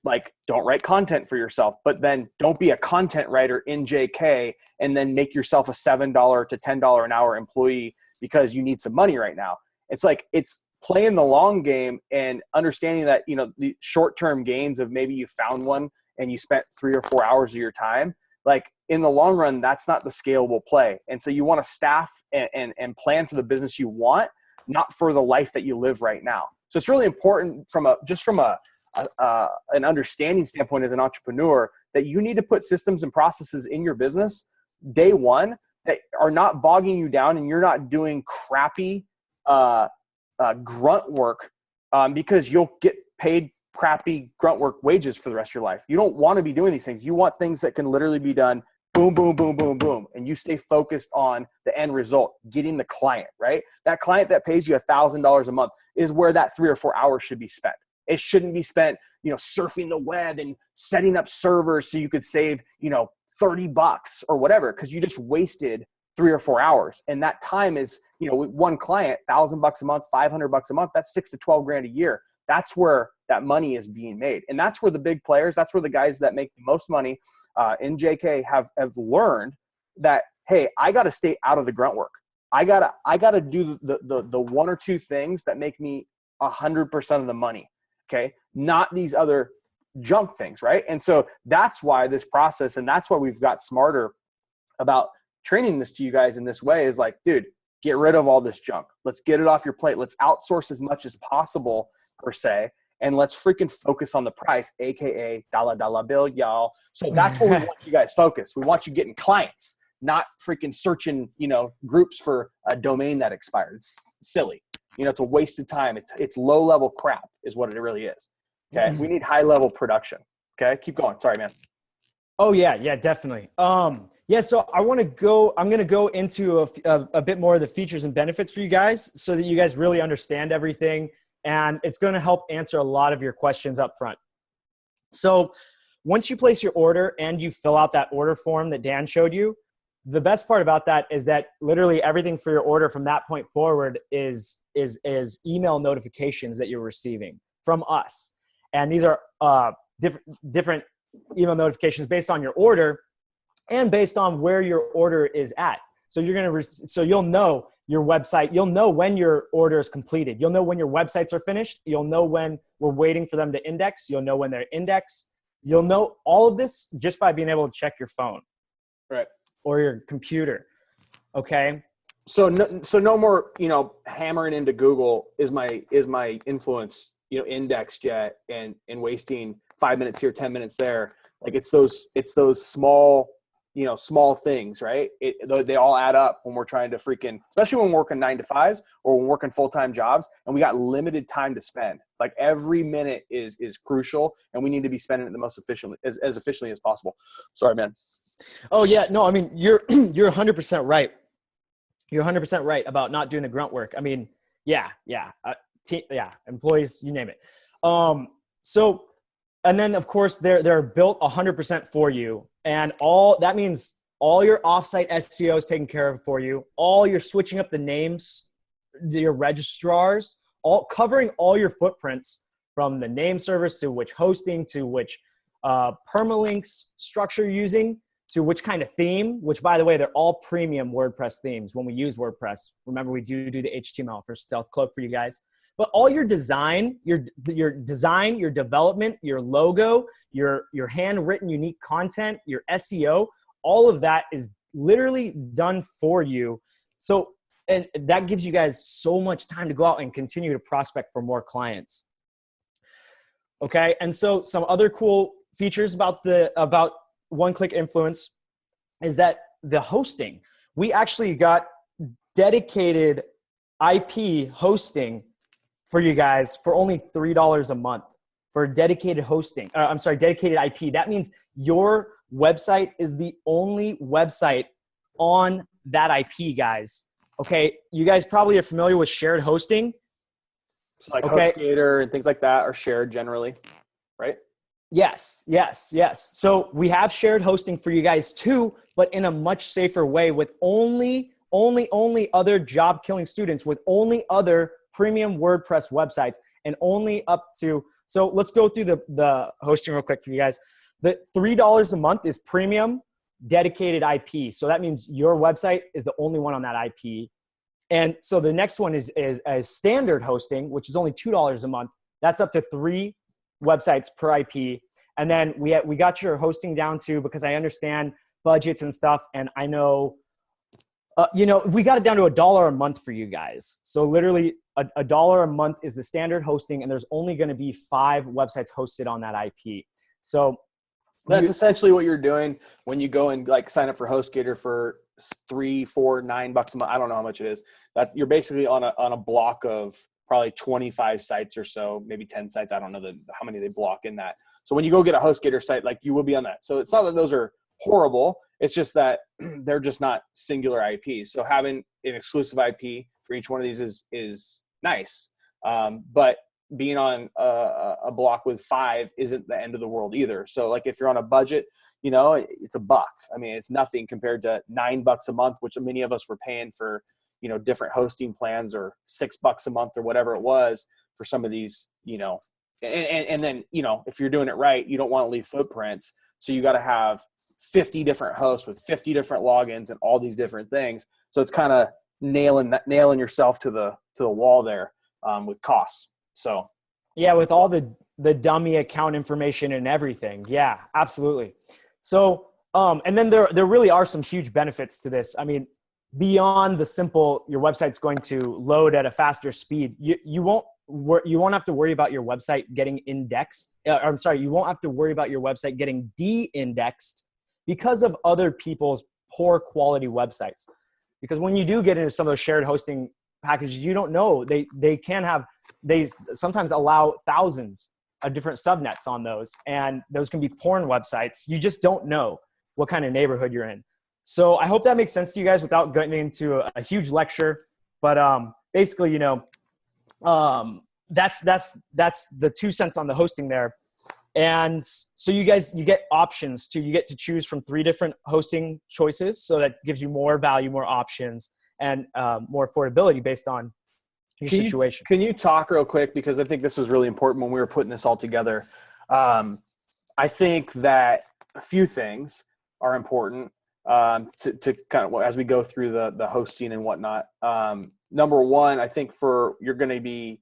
S1: Like, don't write content for yourself, but then don't be a content writer in JK and then make yourself a $7 to $10 an hour employee because you need some money right now. It's like, it's playing the long game and understanding that, the short-term gains of maybe you found one and you spent 3 or 4 hours of your time, like, in the long run, that's not the scalable play. And so you want to staff and plan for the business you want, not for the life that you live right now. So it's really important from an understanding standpoint as an entrepreneur that you need to put systems and processes in your business day one that are not bogging you down and you're not doing crappy grunt work because you'll get paid crappy grunt work wages for the rest of your life. You don't want to be doing these things. You want things that can literally be done boom, boom, boom, boom, boom. And you stay focused on the end result, getting the client, right? That client that pays you $1,000 a month is where that 3 or 4 hours should be spent. It shouldn't be spent, surfing the web and setting up servers so you could save, $30 or whatever, because you just wasted 3 or 4 hours. And that time is, with one client, $1,000 a month, $500 a month, that's 6 to 12 grand a year. That's where that money is being made. And that's where the big players, that's where the guys that make the most money in JK have learned that, hey, I got to stay out of the grunt work. I gotta do the 1 or 2 things that make me 100% of the money. Okay. Not these other junk things. Right. And so that's why this process, and that's why we've got smarter about training this to you guys in this way, is like, dude, get rid of all this junk. Let's get it off your plate. Let's outsource as much as possible, per se. And let's freaking focus on the price, AKA dollar bill, y'all. So that's where we want you guys focused. We want you getting clients, not freaking searching, groups for a domain that expired. It's silly. It's a waste of time. It's low level crap is what it really is. Okay. We need high level production. Okay. Keep going. Sorry, man.
S3: Oh yeah. Yeah, definitely. So I'm going to go into a bit more of the features and benefits for you guys so that you guys really understand everything. And it's going to help answer a lot of your questions up front. So once you place your order and you fill out that order form that Dan showed you, the best part about that is that literally everything for your order from that point forward is email notifications that you're receiving from us. And these are different email notifications based on your order and based on where your order is at. So you'll know your website. You'll know when your order is completed. You'll know when your websites are finished. You'll know when we're waiting for them to index. You'll know when they're indexed. You'll know all of this just by being able to check your phone.
S1: Right.
S3: Or your computer. Okay.
S1: So no more, hammering into Google is my influence, indexed yet and wasting 5 minutes here, 10 minutes there. Like it's those small things, right? They all add up when we're trying to especially when we're working 9 to 5s or when we're working full-time jobs and we got limited time to spend. Like every minute is crucial and we need to be spending it the most efficiently, as efficiently as possible. Sorry, man.
S3: Oh yeah. No, I mean, you're 100% right. You're 100% right about not doing the grunt work. I mean, yeah. Employees, you name it. And then of course they're built 100% for you. And that means all your offsite SEO is taken care of for you. All you're switching up the names, your registrars, all covering all your footprints from the name servers to which hosting, to which permalinks structure you're using, to which kind of theme, which by the way, they're all premium WordPress themes when we use WordPress. Remember, we do the HTML for Stealth Cloak for you guys. But all your design, your development, your logo, your handwritten unique content, your SEO, all of that is literally done for you. So, and that gives you guys so much time to go out and continue to prospect for more clients. Okay. And so some other cool features about One-Click Influence is that the hosting, we actually got dedicated IP hosting for you guys for only $3 a month for dedicated hosting. Dedicated IP. That means your website is the only website on that IP, guys. Okay. You guys probably are familiar with shared hosting.
S1: So like HostGator and things like that are shared generally, right?
S3: Yes. So we have shared hosting for you guys too, but in a much safer way with only other job killing students, with only other premium WordPress websites, and only up to, so let's go through the hosting real quick for you guys. The $3 a month is premium dedicated IP. So that means your website is the only one on that IP. And so the next one is standard hosting, which is only $2 a month. That's up to 3 websites per IP. And then we got your hosting down to, because I understand budgets and stuff. And I know We got it down to $1 a month for you guys. So literally $1 a month is the standard hosting, and there's only going to be 5 websites hosted on that IP. So
S1: that's essentially what you're doing when you go and like sign up for HostGator for $3, $4, $9 a month. I don't know how much it is. That you're basically on a block of probably 25 sites or so, maybe 10 sites. I don't know how many they block in that. So when you go get a HostGator site, like you will be on that. So it's not that those are horrible. It's just that they're just not singular IPs. So having an exclusive IP for each one of these is nice. But being on a block with 5 isn't the end of the world either. So like if you're on a budget, it's $1. I mean, it's nothing compared to $9 a month, which many of us were paying for, different hosting plans, or $6 a month or whatever it was for some of these, and then, if you're doing it right, you don't want to leave footprints. So you got to have 50 different hosts with 50 different logins and all these different things. So it's kind of nailing yourself to the wall there with costs. So
S3: yeah, with all the dummy account information and everything. Yeah, absolutely. So, and then there really are some huge benefits to this. I mean, beyond the simple, your website's going to load at a faster speed. You won't have to worry about your website getting indexed. You won't have to worry about your website getting de-indexed because of other people's poor quality websites. Because when you do get into some of those shared hosting packages, you don't know, they sometimes allow thousands of different subnets on those, and those can be porn websites. You just don't know what kind of neighborhood you're in. So I hope that makes sense to you guys without getting into a huge lecture. But basically, that's the 2 cents on the hosting there. And so you get options too. You get to choose from 3 different hosting choices. So that gives you more value, more options, and more affordability based on your situation.
S1: Can you talk real quick? Because I think this was really important when we were putting this all together. I think that a few things are important to kind of, as we go through the hosting and whatnot. Number one, I think you're going to be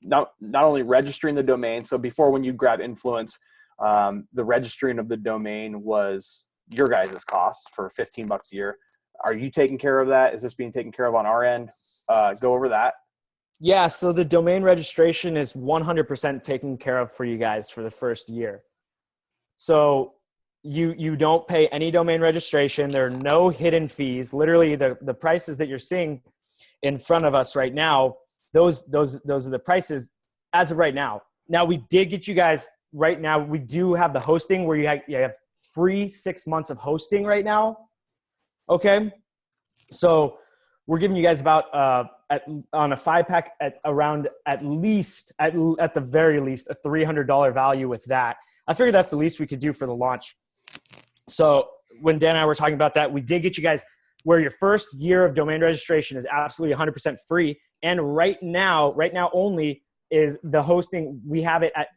S1: not only registering the domain. So before, when you grab Influence, the registering of the domain was your guys' cost for $15 a year. Are you taking care of that? Is this being taken care of on our end? Go over that.
S3: Yeah, so the domain registration is 100% taken care of for you guys for the first year. So you don't pay any domain registration. There are no hidden fees. Literally, the prices that you're seeing in front of us right now, those are the prices as of right now. Now, we did get you guys right now. We do have the hosting where you have free 6 months of hosting right now. Okay, so we're giving you guys about on a 5-pack at the very least a $300 value with that. I figured that's the least we could do for the launch. So when Dan and I were talking about that, we did get you guys where your first year of domain registration is absolutely 100% free. And right now only is the hosting. We have it at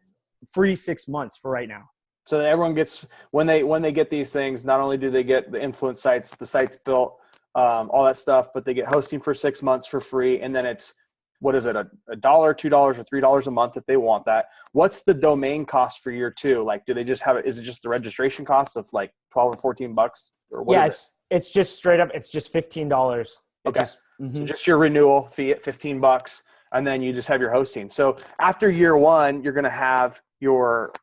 S3: free 6 months for right now.
S1: So everyone gets, when they get these things, not only do they get the Influence sites, the sites built, all that stuff, but they get hosting for 6 months for free. And then it's, what is it, $1, $2, or $3 a month if they want that. What's the domain cost for year 2? Like, do they just have it? Is it just the registration cost of like $12 or $14, or what is it?
S3: It's just straight up. It's just $15.
S1: Okay. So just your renewal fee at $15, and then you just have your hosting. So after year 1, you're going to have your,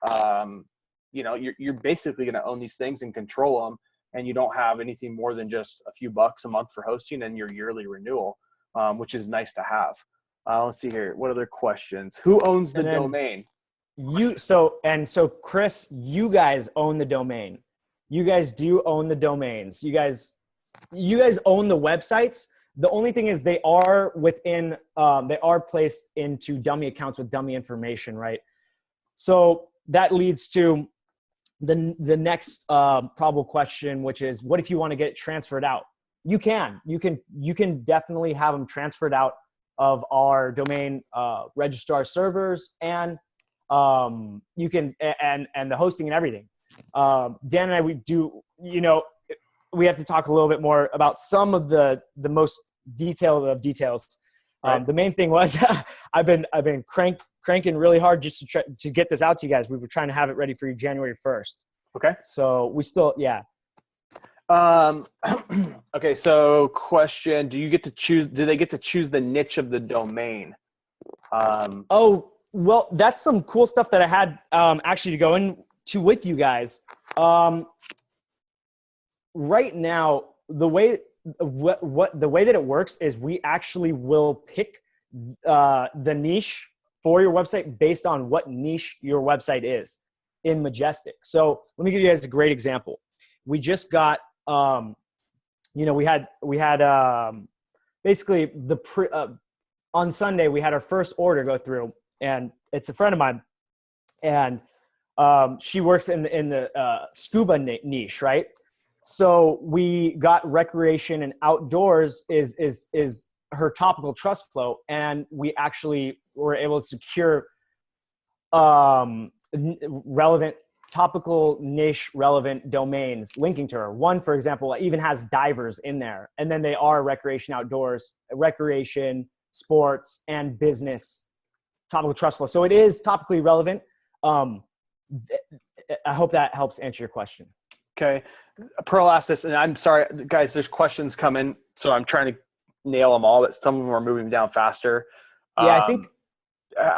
S1: you're basically going to own these things and control them. And you don't have anything more than just a few bucks a month for hosting and your yearly renewal, which is nice to have. Let's see here. What other questions? Who owns the domain?
S3: So Chris, you guys own the domain. You guys do own the domains. You guys own the websites. The only thing is they are placed into dummy accounts with dummy information, right? So that leads to the next probable question, which is, what if you want to get transferred out? You can definitely have them transferred out of our domain registrar servers, and you can and the hosting and everything. Dan and I, we have to talk a little bit more about some of the most detailed of details. Right. The main thing was I've been cranking really hard just to get this out to you guys. We were trying to have it ready for you January 1st.
S1: Okay.
S3: So we still, yeah.
S1: Um, okay, so question: do they get to choose the niche of the domain?
S3: Oh, well, that's some cool stuff that I had actually to go into with you guys. Right now, the way that it works is we actually will pick the niche for your website based on what niche your website is in Majestic. So let me give you guys a great example. We just got, we had basically on Sunday, we had our first order go through, and it's a friend of mine, and she works in the scuba niche, right? So we got recreation and outdoors is her topical trust flow, and we actually were able to secure relevant topical niche relevant domains linking to her. One, for example, even has divers in there, and then they are recreation, outdoors, recreation, sports, and business topical trust flow. So it is topically relevant. I hope that helps answer your question.
S1: Okay. Pearl asked this, and I'm sorry, guys, there's questions coming, so I'm trying to nail them all, but some of them are moving down faster.
S3: Yeah, I think.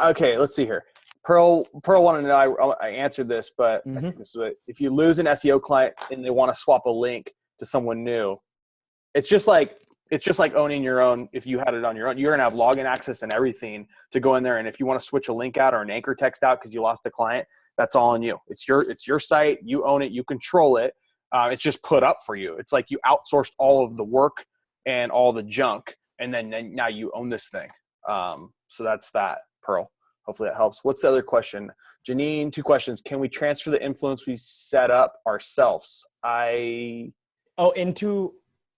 S1: Okay, let's see here. Pearl wanted to know, I answered this, but I think this is what, if you lose an SEO client and they want to swap a link to someone new, it's just like owning your own. If you had it on your own, you're going to have login access and everything to go in there. And if you want to switch a link out or an anchor text out because you lost a client, that's all on you. It's your site. You own it. You control it. It's just put up for you. It's like you outsourced all of the work and all the junk, and then now you own this thing. So that's that, Pearl. Hopefully that helps. What's the other question? Janine, 2 questions. Can we transfer the influence we set up ourselves?
S3: Into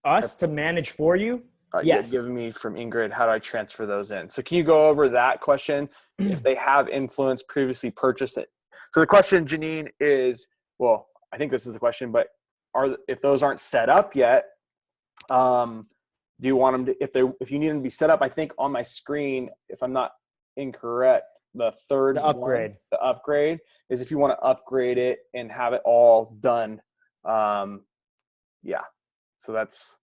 S3: us to manage for you? Yes.
S1: Given me from Ingrid, how do I transfer those in? So can you go over that question? If they have influence previously purchased it. So the question, Janine, is, well, I think this is the question, but if those aren't set up yet, do you want them to, if you need them to be set up? I think on my screen, if I'm not incorrect, the upgrade is if you want to upgrade it and have it all done. Yeah. So that's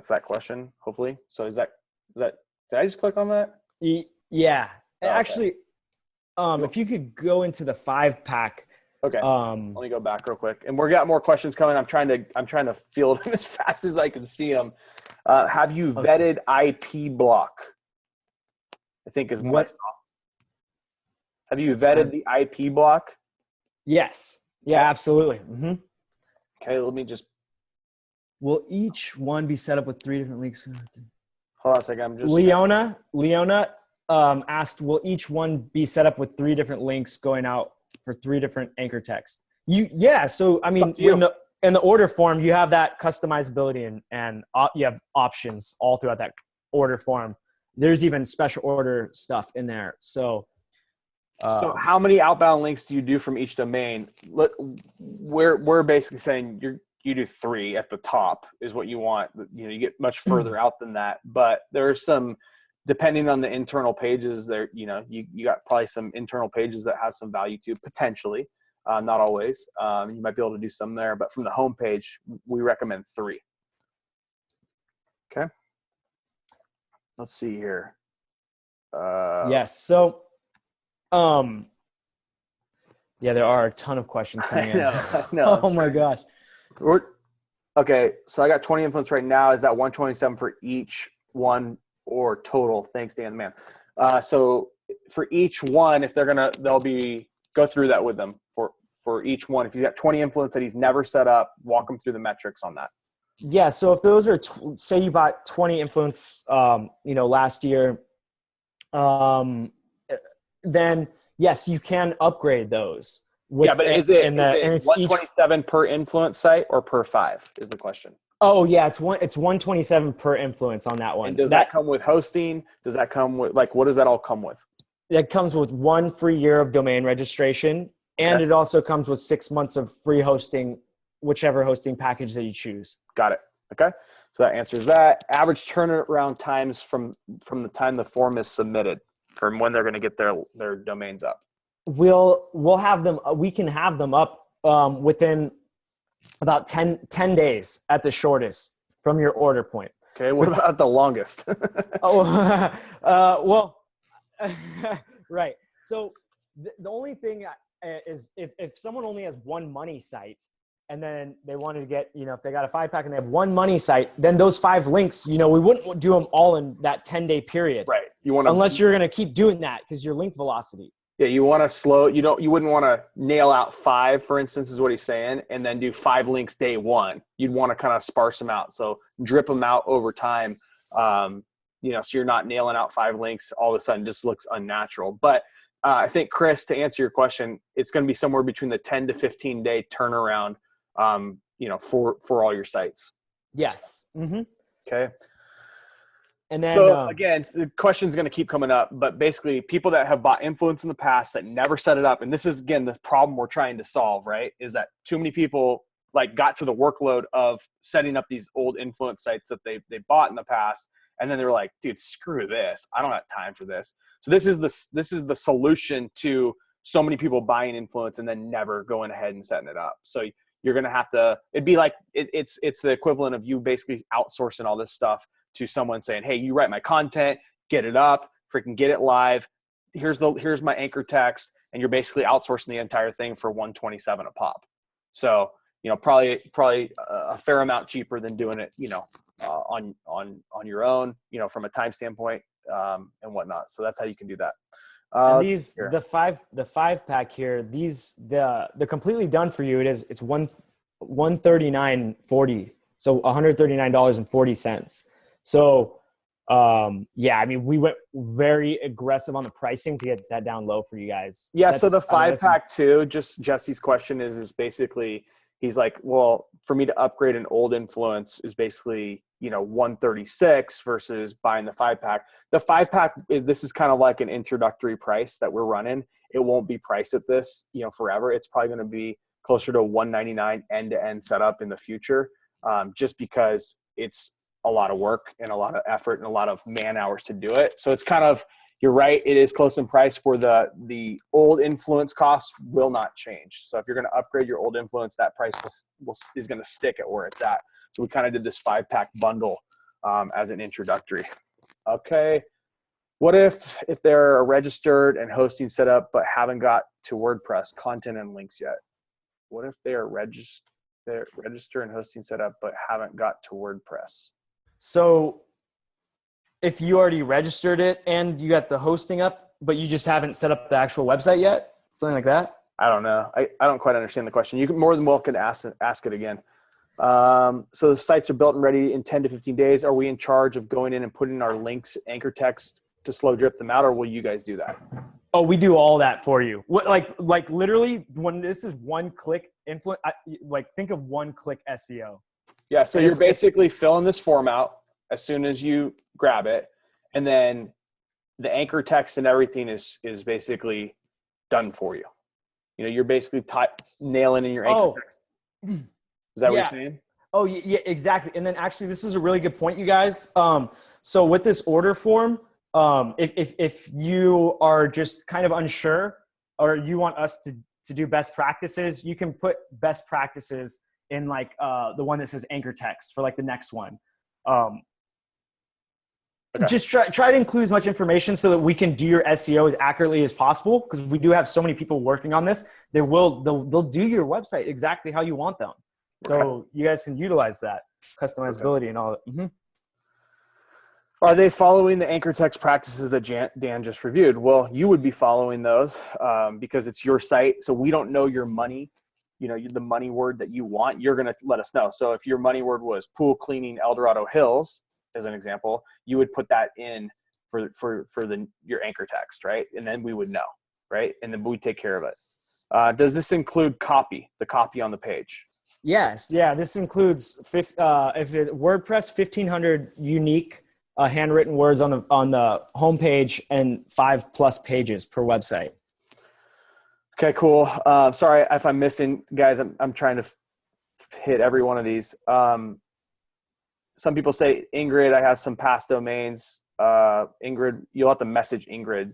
S1: that question, hopefully. So is that did I just click on that?
S3: Yeah.
S1: Oh, okay.
S3: Actually, if you could go into the 5-pack.
S1: Okay. Let me go back real quick. And we got more questions coming. I'm trying to field them as fast as I can see them. Have you vetted IP block? I think is what I saw. Have you vetted the IP block?
S3: Yes. Yeah, absolutely. Mm-hmm.
S1: Okay, let me just.
S3: Will each one be set up with 3 different links?
S1: Hold on a second. I'm just.
S3: Leona asked, will each one be set up with 3 different links going out for 3 different anchor text? So I mean, in the order form, you have that customizability and you have options all throughout that order form. There's even special order stuff in there. So
S1: how many outbound links do you do from each domain? We're basically saying you do 3 at the top is what you want. You get much further out than that, but there's some, depending on the internal pages there, you got probably some internal pages that have some value to potentially, not always. You might be able to do some there, but from the home page, we recommend 3. Okay. Let's see here.
S3: Yes. So, there are a ton of questions coming in.
S1: I know.
S3: Oh my gosh.
S1: Okay. So I got 20 influence right now. Is that 127 for each one or total? Thanks, Dan, man. So for each one, if they'll go through that with them for each one. If he's got 20 influence that he's never set up, walk them through the metrics on that.
S3: Yeah. So if those are, say you bought 20 influence, last year, then yes, you can upgrade those.
S1: But is it 127 per influence site or per 5 is the question.
S3: Oh yeah, it's 127 per influence on that one.
S1: And does that come with hosting? Does that come with what does that all come with?
S3: That comes with 1 free year of domain registration, and it also comes with 6 months of free hosting, whichever hosting package that you choose.
S1: Got it. Okay. So that answers that. Average turnaround times from the time the form is submitted, from when they're going to get their domains up.
S3: We'll have them. We can have them up within About 10 days at the shortest from your order point.
S1: Okay, what about the longest?
S3: Oh, well, right. So the only thing is if someone only has one money site and then they wanted to get, if they got a 5-pack and they have one money site, then those 5 links, we wouldn't do them all in that 10-day period.
S1: Right. You want to,
S3: unless you're going to keep doing that because your link velocity.
S1: Yeah, you want to slow. You wouldn't want to nail out 5, for instance, is what he's saying, and then do 5 links day one. You'd want to kind of sparse them out, so drip them out over time. So you're not nailing out 5 links all of a sudden. Just looks unnatural. But I think, Chris, to answer your question, it's going to be somewhere between the 10 to 15 day turnaround. For all your sites.
S3: Yes. Mm-hmm.
S1: Okay.
S3: And then,
S1: so again, the question is going to keep coming up, but basically people that have bought influence in the past that never set it up. And this is, again, the problem we're trying to solve, right? Is that too many people got to the workload of setting up these old influence sites that they bought in the past. And then they were like, dude, screw this. I don't have time for this. So this is the solution to so many people buying influence and then never going ahead and setting it up. So you're going to have to, it'd be like, it's the equivalent of you basically outsourcing all this stuff to someone saying, hey, you write my content, get it up, freaking get it live. Here's my anchor text. And you're basically outsourcing the entire thing for $127 a pop. So, probably a fair amount cheaper than doing it, on your own, from a time standpoint, and whatnot. So that's how you can do that.
S3: And the 5-pack here, the completely done for you, it's $139.40. So $139.40. So, we went very aggressive on the pricing to get that down low for you guys.
S1: Yeah. So the 5-pack too, just Jesse's question is basically, he's like, well, for me to upgrade an old influence is basically, $136 versus buying the 5-pack. The 5-pack this is kind of like an introductory price that we're running. It won't be priced at this, forever. It's probably going to be closer to $199 end-to-end setup in the future. Just because it's a lot of work and a lot of effort and a lot of man hours to do it. So it's kind of, you're right. It is close in price for the old influence costs will not change. So if you're going to upgrade your old influence, that price is going to stick at where it's at. So we kind of did this 5-pack bundle as an introductory. Okay. What if they're registered and hosting set up, but haven't got to WordPress content and links yet? What if they're registered and hosting set up, but haven't got to WordPress?
S3: So if you already registered it and you got the hosting up, but you just haven't set up the actual website yet, something like that?
S1: I don't know. I don't quite understand the question. You can more than welcome to ask it again. So the sites are built and ready in 10 to 15 days. Are we in charge of going in and putting our links, anchor text to slow drip them out, or will you guys do that?
S3: Oh, we do all that for you. Like literally when this is one-click influence, think of one-click SEO.
S1: Yeah. So you're basically filling this form out as soon as you grab it. And then the anchor text and everything is basically done for you. You're basically nailing in your anchor text. Is that what you're saying?
S3: Oh, yeah, exactly. And then actually, this is a really good point, you guys. So with this order form, if you are just kind of unsure or you want us to do best practices, you can put best practices in the one that says anchor text for the next one. Okay. Just try to include as much information so that we can do your SEO as accurately as possible, because we do have so many people working on this. They'll do your website exactly how you want them. So you guys can utilize that customizability and all that. Mm-hmm.
S1: Are they following the anchor text practices that Dan just reviewed? Well, you would be following those because it's your site. So we don't know your money, the money word that you want. You're going to let us know. So if your money word was pool cleaning Eldorado Hills, as an example, you would put that in for your anchor text, right? And then we would know, right? And then we take care of it. Does this include the copy on the page?
S3: Yes. Yeah. This includes WordPress 1,500 unique handwritten words on the homepage and 5+ pages per website.
S1: Okay, cool. Sorry if I'm missing, guys. I'm trying to hit every one of these. Some people say, Ingrid, I have some past domains. Ingrid, you'll have to message Ingrid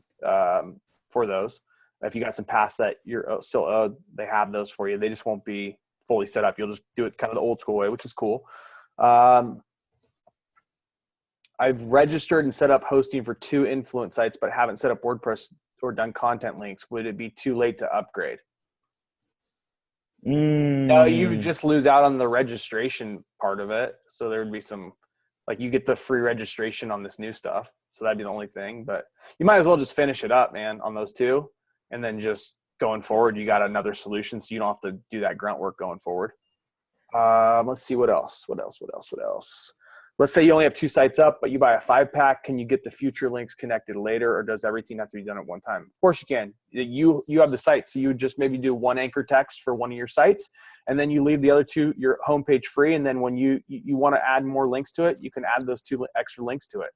S1: for those. If you got some past that you're still owed, they have those for you. They just won't be fully set up. You'll just do it kind of the old school way, which is cool. I've registered and set up hosting for 2 influence sites, but haven't set up WordPress or done content links. Would it be too late to upgrade? No, you just lose out on the registration part of it. So there would be some, like, you get the free registration on this new stuff. So that'd be the only thing, but you might as well just finish it up, man, on those 2. And then just going forward, you got another solution. So you don't have to do that grunt work going forward. Let's see what else. Let's say you only have 2 sites up, but you buy a 5-pack. Can you get the future links connected later, or does everything have to be done at one time? Of course you can. You have the site, so you would just maybe do 1 anchor text for one of your sites, and then you leave the other 2, your homepage, free. And then when you want to add more links to it, you can add those 2 extra links to it.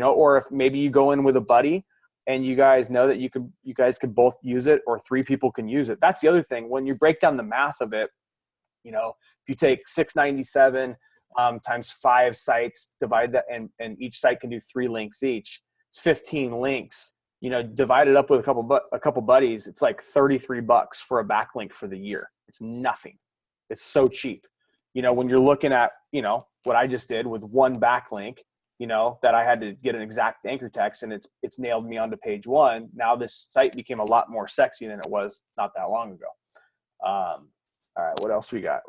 S1: Or if maybe you go in with a buddy and you guys know that you guys could both use it, or 3 people can use it. That's the other thing. When you break down the math of it, if you take 697 times 5 sites, divide that, and each site can do 3 links each. It's 15 links. Divide it up with a couple buddies. It's like $33 for a backlink for the year. It's nothing. It's so cheap. When you're looking at what I just did with 1 backlink, that I had to get an exact anchor text, and it's nailed me onto page 1. Now this site became a lot more sexy than it was not that long ago. All right, what else we got?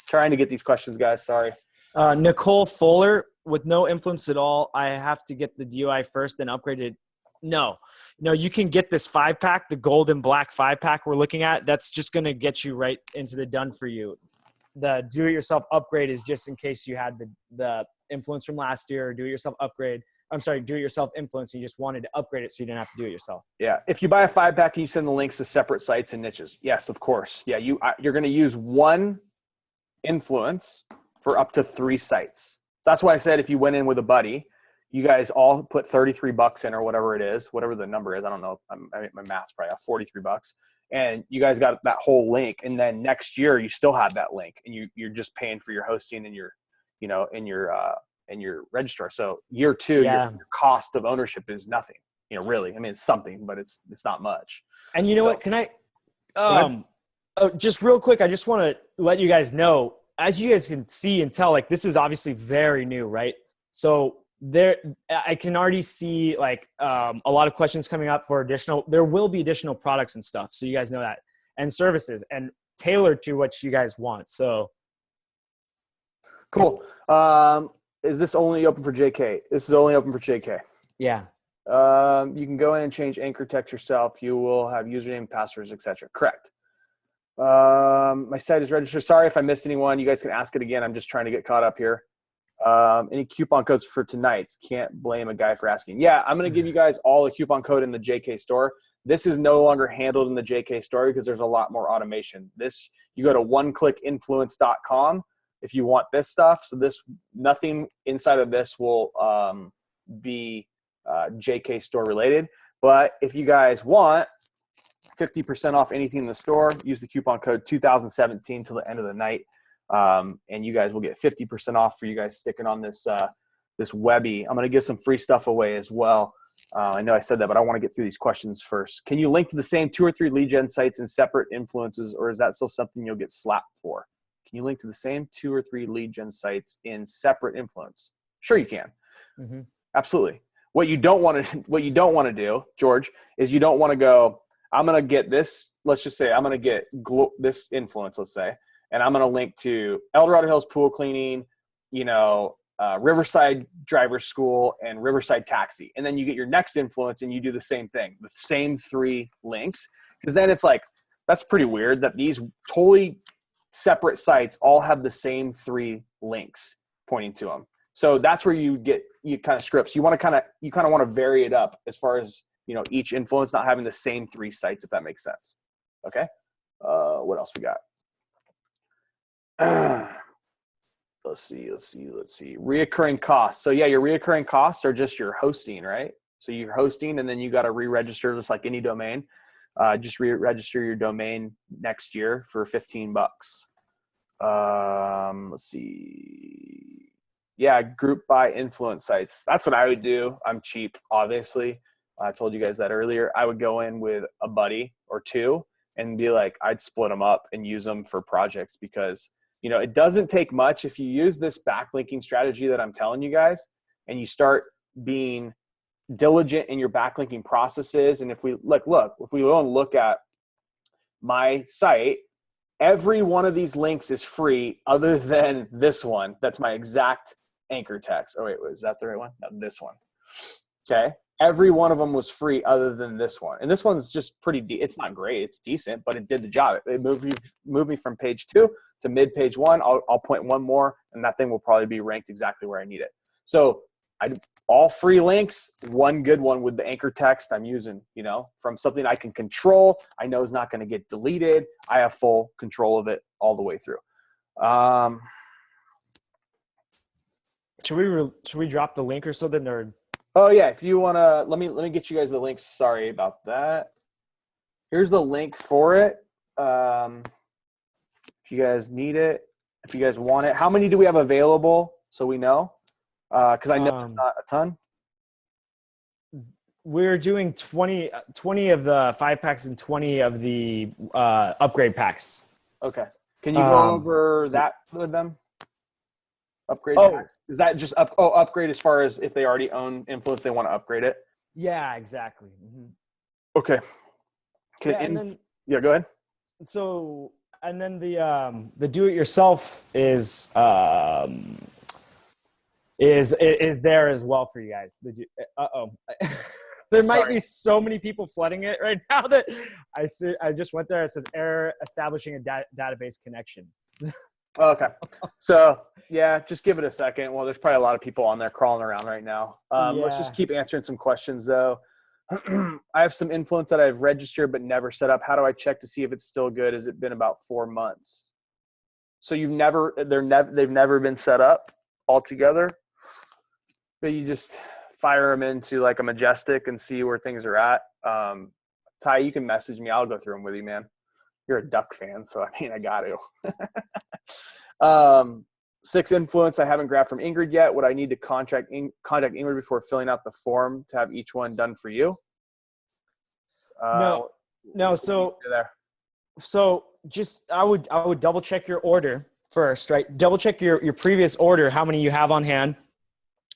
S1: Trying to get these questions, guys. Sorry.
S3: Nicole Fuller, with no influence at all, I have to get the DUI first and upgrade it. No, you can get this 5-pack, the gold and black 5-pack we're looking at. That's just going to get you right into the done for you. The do-it-yourself upgrade is just in case you had the influence from last year, or do-it-yourself influence, and you just wanted to upgrade it so you didn't have to do it yourself.
S1: Yeah. If you buy a 5-pack, you send the links to separate sites and niches. Yes, of course. Yeah, you're going to use 1 influence for up to 3 sites. That's why I said if you went in with a buddy, you guys all put $33 in, or whatever it is, whatever the number is. I don't know. My math's probably off, $43. And you guys got that whole link. And then next year you still have that link, and you're just paying for your hosting and your registrar. So year 2, your cost of ownership is nothing, really. I mean, it's something, but it's not much.
S3: And what, can I, just real quick, I just want to let you guys know, as you guys can see and tell, like, this is obviously very new, right? So I can already see a lot of questions coming up for there will be additional products and stuff. So you guys know that, and services, and tailored to what you guys want. So
S1: cool. Is this only open for JK? This is only open for JK.
S3: Yeah.
S1: You can go in and change anchor text yourself. You will have username, passwords, etc. Correct. My site is registered. Sorry if I missed anyone. You guys can ask it again. I'm just trying to get caught up here. Any coupon codes for tonight's? Can't blame a guy for asking. Yeah, I'm going to give you guys all a coupon code in the JK store. This is no longer handled in the JK store because there's a lot more automation. You go to oneclickinfluence.com if you want this stuff. So nothing inside of this will be JK store related. But if you guys want 50% off anything in the store, use the coupon code 2017 till the end of the night. And you guys will get 50% off for you guys sticking on this Webby. I'm going to give some free stuff away as well. I know I said that, but I want to get through these questions first. Can you link to the same 2 or 3 lead gen sites in separate influences, or is that still something you'll get slapped for? Can you link to the same 2 or 3 lead gen sites in separate influence? Sure, you can. Mm-hmm. Absolutely. What you don't want to do, George, is you don't want to go, I'm going to get this. Let's just say I'm going to get this influence, let's say, and I'm going to link to El Dorado Hills Pool Cleaning, Riverside Driver School, and Riverside Taxi. And then you get your next influence and you do the same thing, the same 3 links. Because then it's like, that's pretty weird that these totally separate sites all have the same 3 links pointing to them. So that's where you kind of scripts. You kind of want to vary it up as far as, each influence not having the same 3 sites, if that makes sense. Okay. What else we got? Let's see. Reoccurring costs. So yeah, your reoccurring costs are just your hosting, right? So you're hosting, and then you got to re-register just like any domain. Just re-register your domain next year for $15. Let's see. Yeah, group by influence sites. That's what I would do. I'm cheap, obviously. I told you guys that earlier. I would go in with a buddy or 2, and be like, I'd split them up and use them for projects because, you know, it doesn't take much if you use this backlinking strategy that I'm telling you guys and you start being diligent in your backlinking processes. And if we if we go and look at my site, every one of these links is free other than this one. That's my exact anchor text. Oh wait, is that the right one? No, this one. Okay. Every one of them was free other than this one. And this one's just pretty, it's not great. It's decent, but it did the job. It moved me from page 2 to mid page 1. I'll point one more and that thing will probably be ranked exactly where I need it. So all free links, one good one with the anchor text I'm using, you know, from something I can control. I know is not going to get deleted. I have full control of it all the way through.
S3: Should we drop the link or something? Or
S1: oh yeah, if you want to, let me get you guys the links. Sorry about that. Here's the link for it. If you guys need it, if you guys want it, how many do we have available so we know? Because I know it's not a ton.
S3: We're doing 20 of the 5-packs and 20 of the upgrade packs.
S1: Okay. Can you go over that with them? Upgrade packs? Is that just upgrade as far as if they already own Influence, they want to upgrade it?
S3: Yeah, exactly. Mm-hmm.
S1: Okay. Go ahead.
S3: So, and then the do-it-yourself is there as well for you guys. There might be so many people flooding it right now that I just went there. It says error establishing a database connection.
S1: Okay. So yeah, just give it a second. Well, there's probably a lot of people on there crawling around right now. Let's just keep answering some questions though. I have some Influence that I've registered but never set up. How do I check to see if it's still good? Has it been about 4 months? So they've never been set up altogether, but you just fire them into like a Majestic and see where things are at. Ty, you can message me. I'll go through them with you, man. You're a Duck fan, so I mean, I got to. 6 Influence I haven't grabbed from Ingrid yet. Would I need to contact Ingrid before filling out the form to have each one done for you?
S3: No. So just I would double check your order first, right? Double check your previous order, how many you have on hand,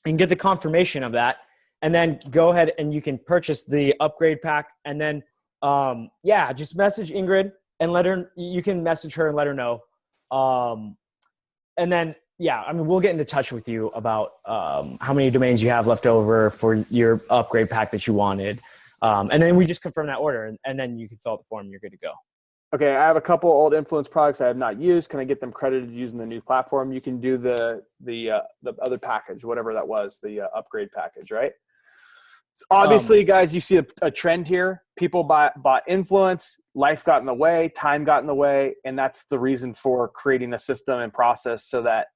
S3: and get the confirmation of that. And then go ahead and you can purchase the upgrade pack. And then, just message Ingrid and you can message her and let her know. And then, we'll get into touch with you about how many domains you have left over for your upgrade pack that you wanted. And then we just confirm that order and then you can fill out the form and you're good to go.
S1: Okay, I have a couple old Influence products I have not used. Can I get them credited using the new platform? You can do the other package, whatever that was, the upgrade package, right? Obviously, guys, you see a trend here. People bought Influence, life got in the way, time got in the way, and that's the reason for creating a system and process so that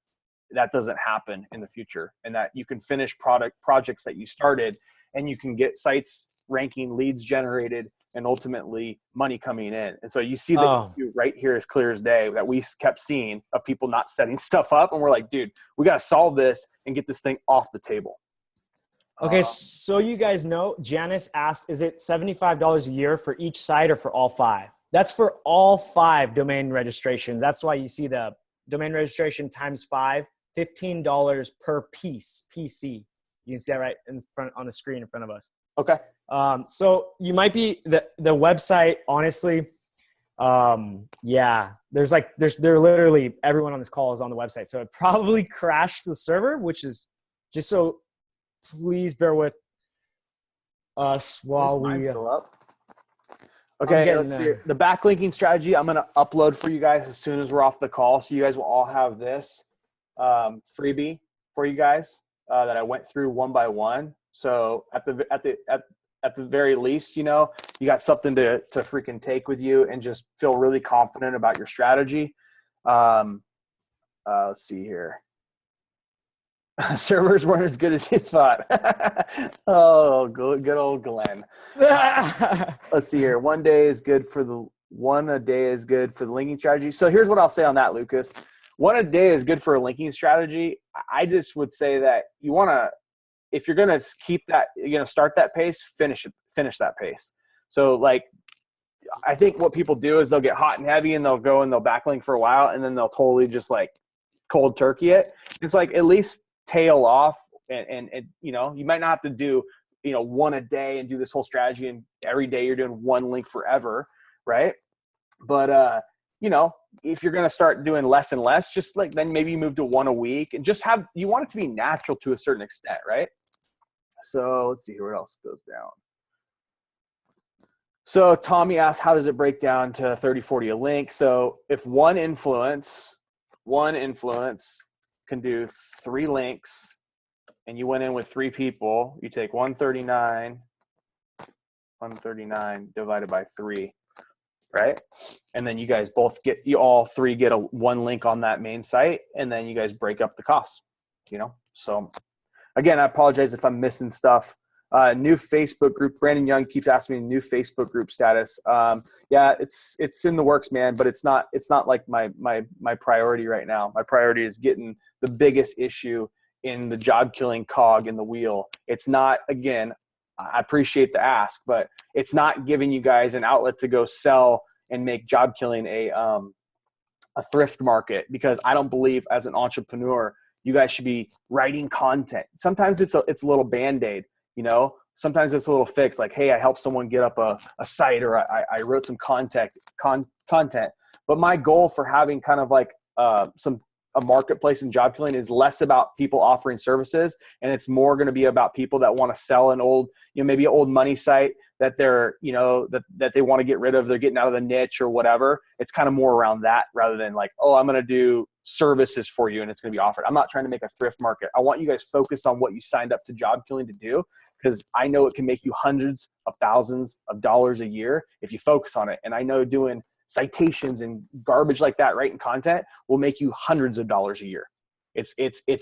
S1: doesn't happen in the future and that you can finish projects that you started and you can get sites ranking, leads generated, and ultimately money coming in. And so you see the issue right here as clear as day that we kept seeing of people not setting stuff up. And we're like, dude, we got to solve this and get this thing off the table.
S3: Okay. So you guys know, Janice asked, is it $75 a year for each site or for all 5? That's for all 5 domain registration. That's why you see the domain registration times 5, $15 per piece, PC. You can see that right in front on the screen in front of us.
S1: Okay.
S3: So you might be the website, honestly. There's literally everyone on this call is on the website. So it probably crashed the server, which is just so please bear with us while we
S1: still up. Okay. Let's see. The backlinking strategy, I'm going to upload for you guys as soon as we're off the call. So you guys will all have this, freebie for you guys, that I went through one by one. So at the very least, you got something to freaking take with you and just feel really confident about your strategy. Let's see here. Servers weren't as good as you thought. Oh, good old Glenn. Let's see here. A day is good for the linking strategy. So here's what I'll say on that, Lucas. One a day is good for a linking strategy. I just would say that you want to, if you're going to keep that, start that pace, finish that pace. So like, I think what people do is they'll get hot and heavy and they'll go and they'll backlink for a while and then they'll totally just like cold turkey it. It's like at least tail off and you know, you might not have to do, you know, one a day and do this whole strategy and every day you're doing one link forever, right? But you know, if you're going to start doing less and less, just like then maybe you move to one a week and just have, you want it to be natural to a certain extent, right? So let's see what else goes down. So Tommy asked, how does it break down to 30, 40 a link? So if one influence can do 3 links and you went in with 3 people, you take 139 divided by 3, right? And then you guys both get, you all 3 get one link on that main site, and then you guys break up the costs, you know? So again, I apologize if I'm missing stuff. New Facebook group. Brandon Young keeps asking me new Facebook group status. Yeah, it's in the works, man, but it's not like my priority right now. My priority is getting the biggest issue in the job killing cog in the wheel. It's not, again, I appreciate the ask, but it's not giving you guys an outlet to go sell and make job killing a thrift market, because I don't believe as an entrepreneur, you guys should be writing content. Sometimes it's a little Band-Aid, you know, sometimes it's a little fix like, hey, I helped someone get up a site, or I wrote some content. But my goal for having kind of like a marketplace in job killing is less about people offering services, and it's more going to be about people that want to sell an old, you know, maybe an old money site that they're, you know, that they want to get rid of. They're getting out of the niche or whatever. It's kind of more around that rather than like, oh, I'm going to do services for you and it's going to be offered. I'm not trying to make a thrift market. I want you guys focused on what you signed up to job killing to do, because I know it can make you hundreds of thousands of dollars a year if you focus on it. And I know doing citations and garbage like that, writing content, will make you hundreds of dollars a year. It's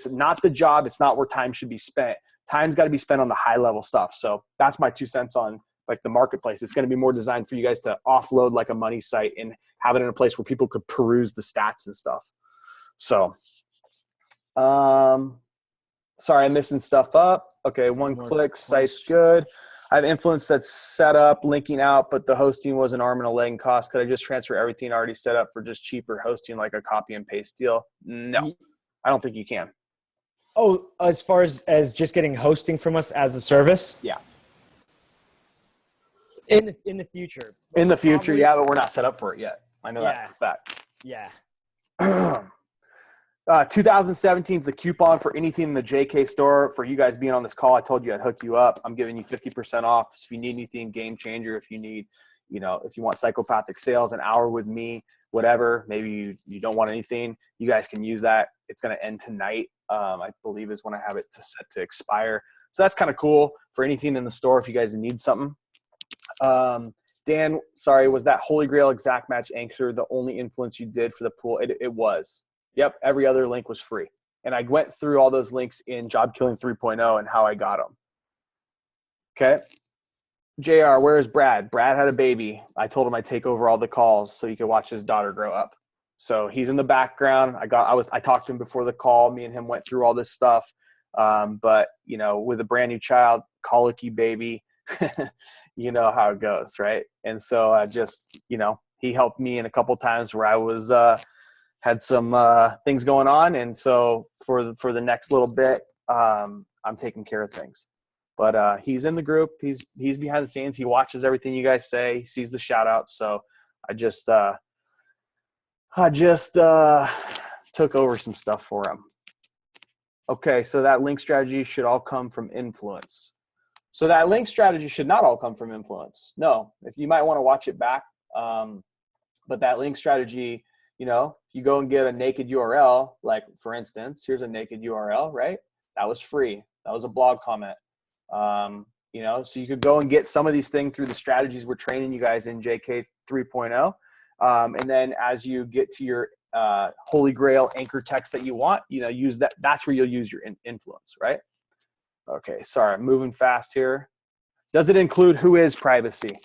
S1: not the job. It's not where time should be spent. Time's got to be spent on the high level stuff. So that's my 2 cents on like the marketplace. It's going to be more designed for you guys to offload like a money site and have it in a place where people could peruse the stats and stuff. So, sorry, I'm missing stuff up. Okay. One click site's good. I have influence that's set up, linking out, but the hosting was an arm and a leg cost. Could I just transfer everything already set up for just cheaper hosting, like a copy and paste deal? No, I don't think you can.
S3: Oh, as far as just getting hosting from us as a service?
S1: Yeah.
S3: In the future.
S1: In the future, probably, yeah, but we're not set up for it yet. I know that for a fact.
S3: Yeah.
S1: 2017 is the coupon for anything in the JK store. For you guys being on this call, I told you I'd hook you up. I'm giving you 50% off. If you need anything, Game Changer. If you need, you know, if you want psychopathic sales, an hour with me, whatever, maybe you don't want anything, you guys can use that. It's going to end tonight. I believe is when I have it set to expire. So that's kind of cool for anything in the store if you guys need something. Dan, sorry, was that Holy Grail exact match anchor the only influence you did for the pool? It was. Yep, every other link was free. And I went through all those links in Job Killing 3.0 and how I got them. Okay. JR, where is Brad? Brad had a baby. I told him I'd take over all the calls so he could watch his daughter grow up. So he's in the background. I talked to him before the call. Me and him went through all this stuff. But, you know, with a brand new child, colicky baby, you know how it goes, right? And so I just, you know, he helped me in a couple times where I was had some things going on, and so for the next little bit, I'm taking care of things. But he's in the group. He's behind the scenes. He watches everything you guys say. He sees the shout outs. So I just took over some stuff for him. Okay, so that link strategy should all come from influence. So that link strategy should not all come from influence. No, if you might want to watch it back. But that link strategy, you know, you go and get a naked URL, like for instance, here's a naked URL, right? That was free. That was a blog comment. You know, so you could go and get some of these things through the strategies we're training you guys in JK 3.0. And then as you get to your Holy Grail anchor text that you want, you know, use that. That's where you'll use your influence, right? Okay, sorry, I'm moving fast here. Does it include who is privacy?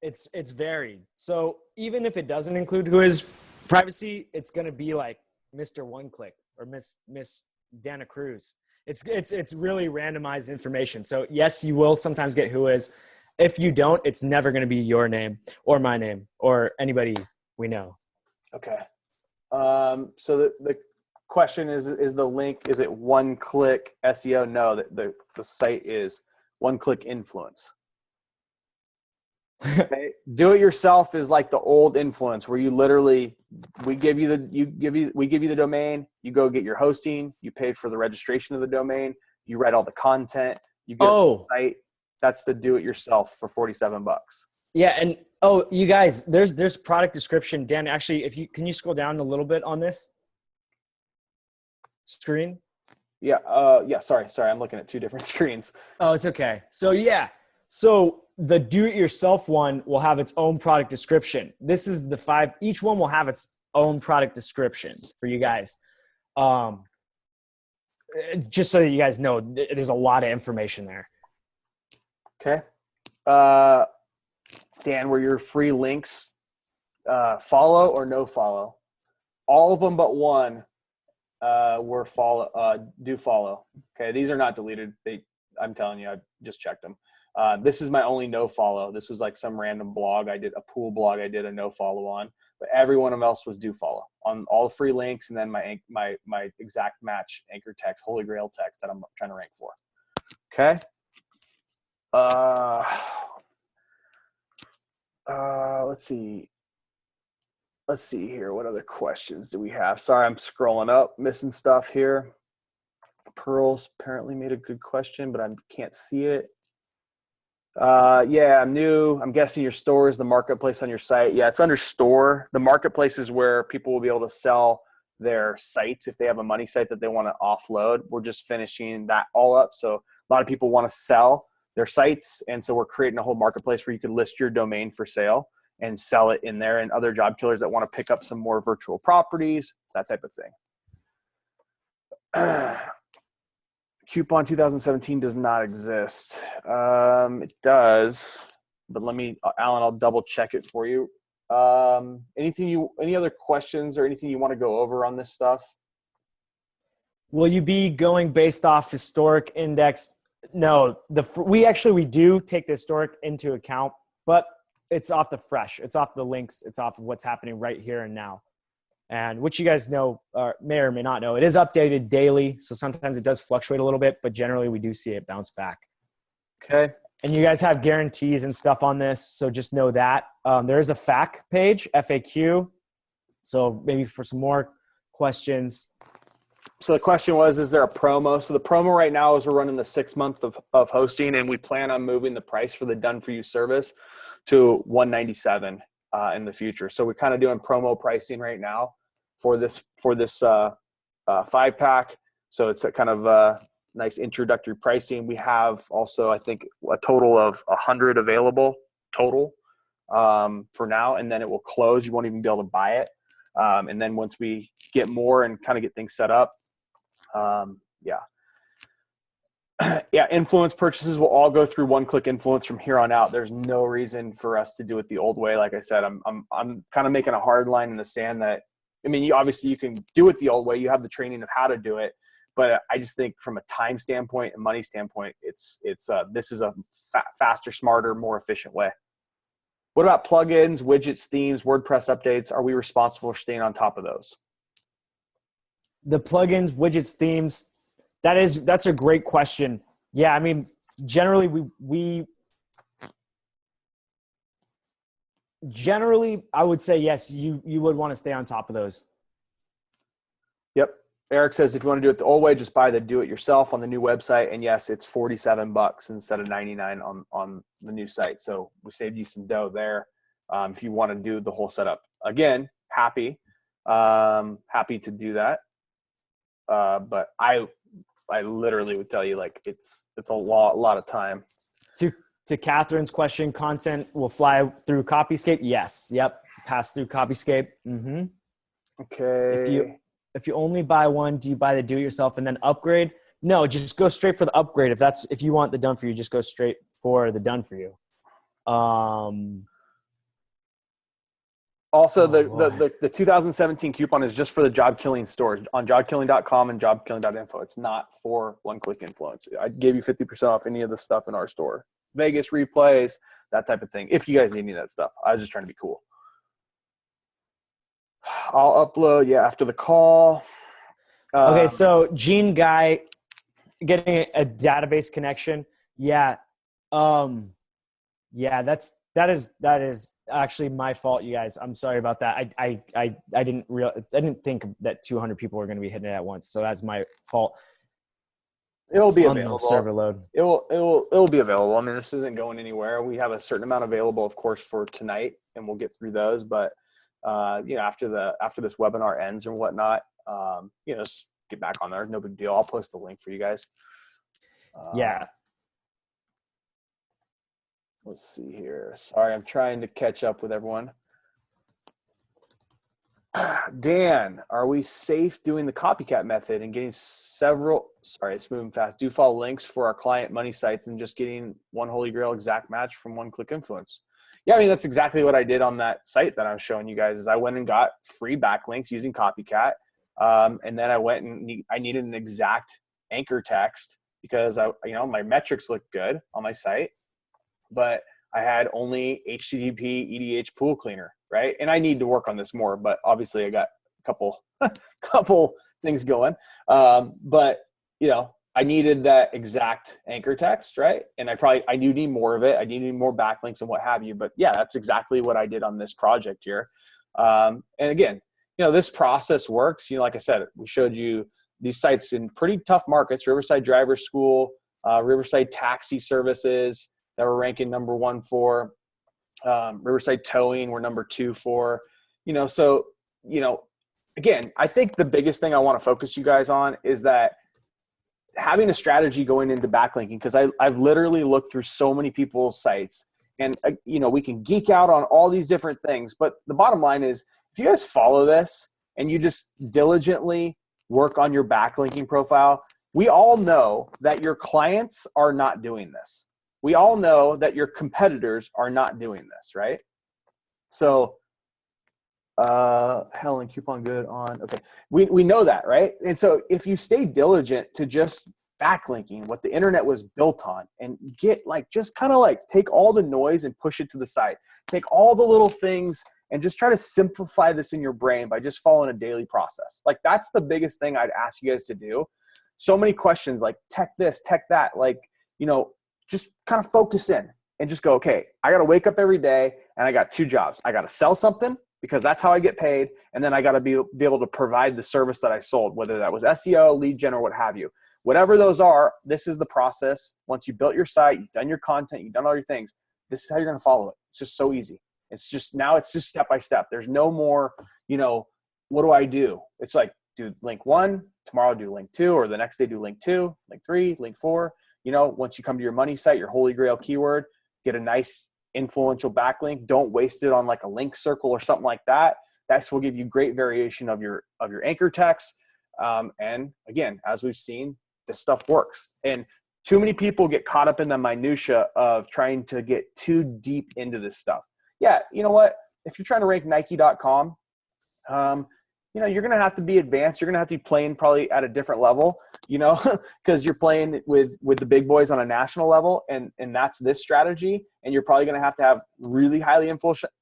S3: It's varied. So even if it doesn't include who is privacy, it's going to be like Mr. One Click or Miss Dana Cruz. It's really randomized information. So yes, you will sometimes get who is. If you don't, it's never going to be your name or my name or anybody we know.
S1: Okay. So the question is the link, is it one click SEO? No, the site is one click influence. Okay. Do it yourself is like the old influence where you literally, we give you the domain, you go get your hosting, you pay for the registration of the domain, you write all the content, you get the site. That's the do it yourself for $47.
S3: Yeah. And you guys, there's product description. Dan, actually, can you scroll down a little bit on this screen?
S1: Yeah. Yeah. Sorry. I'm looking at two different screens.
S3: Oh, it's okay. So yeah. So the do-it-yourself one will have its own product description. This is the 5. Each one will have its own product description for you guys. Just so that you guys know, there's a lot of information there.
S1: Okay. Dan, were your free links follow or no follow? All of them but one were do follow. Okay. These are not deleted. I'm telling you, I just checked them. This is my only no follow. This was like some random blog. I did a pool blog. I did a no follow on, but every one of them else was do follow on all the free links. And then my exact match anchor text, holy grail text that I'm trying to rank for. Okay. Let's see here. What other questions do we have? Sorry, I'm scrolling up, missing stuff here. Pearls apparently made a good question, but I can't see it. Yeah, I'm new. I'm guessing your store is the marketplace on your site. Yeah, it's under store. The marketplace is where people will be able to sell their sites if they have a money site that they want to offload. We're just finishing that all up. So a lot of people want to sell their sites. And so we're creating a whole marketplace where you could list your domain for sale and sell it in there, and other job killers that want to pick up some more virtual properties, that type of thing. Coupon 2017 does not exist. It does, but Alan, I'll double check it for you. Any other questions or anything you want to go over on this stuff?
S3: Will you be going based off historic index? No, we do take the historic into account, but it's off the fresh. It's off the links. It's off of what's happening right here and now. And which you guys know, or may or may not know, it is updated daily. So sometimes it does fluctuate a little bit, but generally we do see it bounce back.
S1: Okay.
S3: And you guys have guarantees and stuff on this. So just know that. There is a FAQ page, FAQ. So maybe for some more questions.
S1: So the question was, is there a promo? So the promo right now is we're running the 6 month of hosting, and we plan on moving the price for the done for you service to $197 in the future. So we're kind of doing promo pricing right now for this 5-pack. So it's a kind of nice introductory pricing. We have also, I think, a total of 100 available total for now, and then it will close. You won't even be able to buy it. And then once we get more and kind of get things set up, influence purchases will all go through one click influence from here on out. There's no reason for us to do it the old way. Like I said, I'm kind of making a hard line in the sand that, I mean, you can do it the old way. You have the training of how to do it, but I just think from a time standpoint and money standpoint, this is a faster, smarter, more efficient way. What about plugins, widgets, themes, WordPress updates? Are we responsible for staying on top of those?
S3: The plugins, widgets, themes, that's a great question. Yeah, I mean, generally I would say yes, you would want to stay on top of those.
S1: Yep. Eric says if you want to do it the old way, just buy the do-it-yourself on the new website. And yes, it's $47 instead of $99 on the new site. So we saved you some dough there. If you want to do the whole setup, again, happy to do that. But I literally would tell you, like, it's a lot of time.
S3: To Catherine's question, content will fly through Copyscape. Yes. Yep. Pass through Copyscape. Mm-hmm.
S1: Okay.
S3: If you only buy one, do you buy the do-it-yourself and then upgrade? No, just go straight for the upgrade. If you want the done for you, just go straight for the done for you.
S1: Also, the 2017 coupon is just for the job killing stores on jobkilling.com and jobkilling.info. It's not for one click influence. I gave you 50% off any of the stuff in our store. Vegas replays, that type of thing. If you guys need any of that stuff, I was just trying to be cool. I'll upload, after the call.
S3: Okay, so Gene Guy getting a database connection. Yeah. Yeah, that is actually my fault, you guys. I'm sorry about that. I didn't think that 200 people were going to be hitting it at once. So that's my fault.
S1: It'll be
S3: On the
S1: available.
S3: server load.
S1: It'll be available. I mean, this isn't going anywhere. We have a certain amount available, of course, for tonight, and we'll get through those. But after this webinar ends and whatnot, just get back on there. No big deal. I'll post the link for you guys.
S3: Yeah.
S1: Let's see here. Sorry, I'm trying to catch up with everyone. Dan, are we safe doing the copycat method and getting it's moving fast, do follow links for our client money sites and just getting one holy grail exact match from one click influence? Yeah, I mean, that's exactly what I did on that site that I'm showing you guys is I went and got free backlinks using copycat. And then I went and I needed an exact anchor text because my metrics looked good on my site, but I had only HTTP EDH pool cleaner, right? And I need to work on this more, but obviously I got a couple things going. But I needed that exact anchor text, right? And I do need more of it. I need more backlinks and what have you. But yeah, that's exactly what I did on this project here. And again, this process works. Like I said, we showed you these sites in pretty tough markets: Riverside Driver School, Riverside Taxi Services that we're ranking number 1 for, Riverside Towing we're number 2 for. So again, I think the biggest thing I want to focus you guys on is that having a strategy going into backlinking, because I've literally looked through so many people's sites, and we can geek out on all these different things, but the bottom line is if you guys follow this and you just diligently work on your backlinking profile, we all know that your clients are not doing this. We all know that your competitors are not doing this, right? So Helen, coupon good on. Okay. We know that, right? And so if you stay diligent to just backlinking what the internet was built on and get just kind of take all the noise and push it to the side, take all the little things and just try to simplify this in your brain by just following a daily process. That's the biggest thing I'd ask you guys to do. So many questions tech this, tech that, just kind of focus in and just go, okay, I got to wake up every day and I got 2 jobs. I got to sell something because that's how I get paid. And then I got to be able to provide the service that I sold, whether that was SEO, lead gen, or what have you. Whatever those are, this is the process. Once you built your site, you've done your content, you've done all your things, this is how you're going to follow it. It's just so easy. It's just step by step. There's no more, what do I do? It's do link 1, tomorrow do link 2, or the next day do link 2, link 3, link 4. Once you come to your money site, your holy grail keyword, get a nice influential backlink. Don't waste it on a link circle or something like that. That will give you great variation of your anchor text. And again, as we've seen, this stuff works. And too many people get caught up in the minutia of trying to get too deep into this stuff. Yeah, you know what? If you're trying to rank Nike.com, you're going to have to be advanced. You're going to have to be playing probably at a different level, because you're playing with the big boys on a national level, and that's this strategy. And you're probably going to have really highly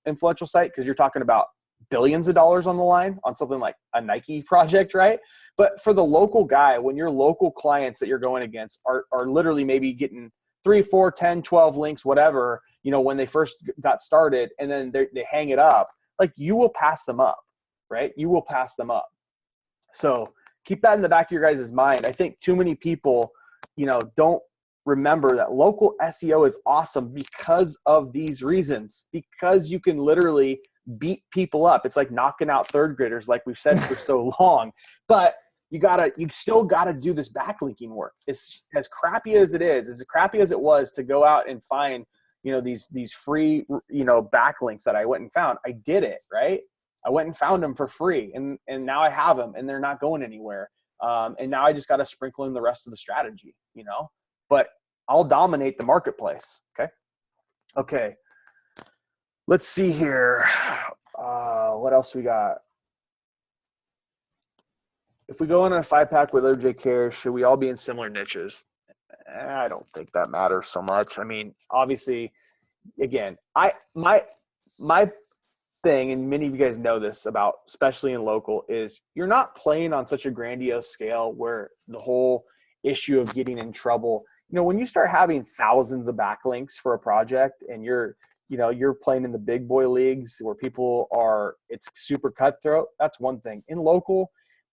S1: influential site because you're talking about billions of dollars on the line on something like a Nike project, right? But for the local guy, when your local clients that you're going against are literally maybe getting 3, 4, 10, 12 links, whatever, when they first got started, and then they hang it up, you will pass them up. Right? You will pass them up. So keep that in the back of your guys' mind. I think too many people, don't remember that local SEO is awesome because of these reasons, because you can literally beat people up. It's like knocking out third graders, like we've said for so long, but you still gotta do this backlinking work. It's as crappy as it is, as crappy as it was to go out and find, these free, backlinks that I went and found. I did it, right? I went and found them for free, and now I have them, and they're not going anywhere. And now I just got to sprinkle in the rest of the strategy, But I'll dominate the marketplace. Okay. Let's see here. What else we got? If we go in a 5-pack with OJ Cares, should we all be in similar niches? I don't think that matters so much. I mean, obviously, again, my thing, and many of you guys know this about, especially in local, is you're not playing on such a grandiose scale where the whole issue of getting in trouble, when you start having thousands of backlinks for a project and you're playing in the big boy leagues where it's super cutthroat, that's one thing. In local,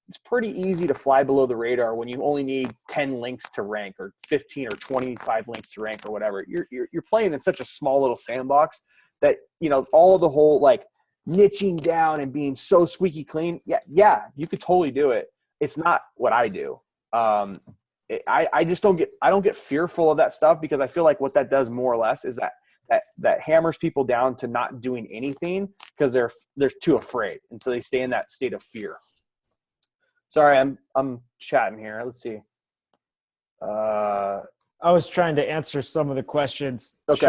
S1: it's pretty easy to fly below the radar when you only need 10 links to rank or 15 or 25 links to rank or whatever. You're playing in such a small little sandbox that, all of the whole like niching down and being so squeaky clean. Yeah, you could totally do it. It's not what I do. I just don't get fearful of that stuff, because I feel like what that does more or less is that hammers people down to not doing anything because they're too afraid. And so they stay in that state of fear. Sorry, I'm chatting here. Let's see.
S3: I was trying to answer some of the questions.
S1: Okay.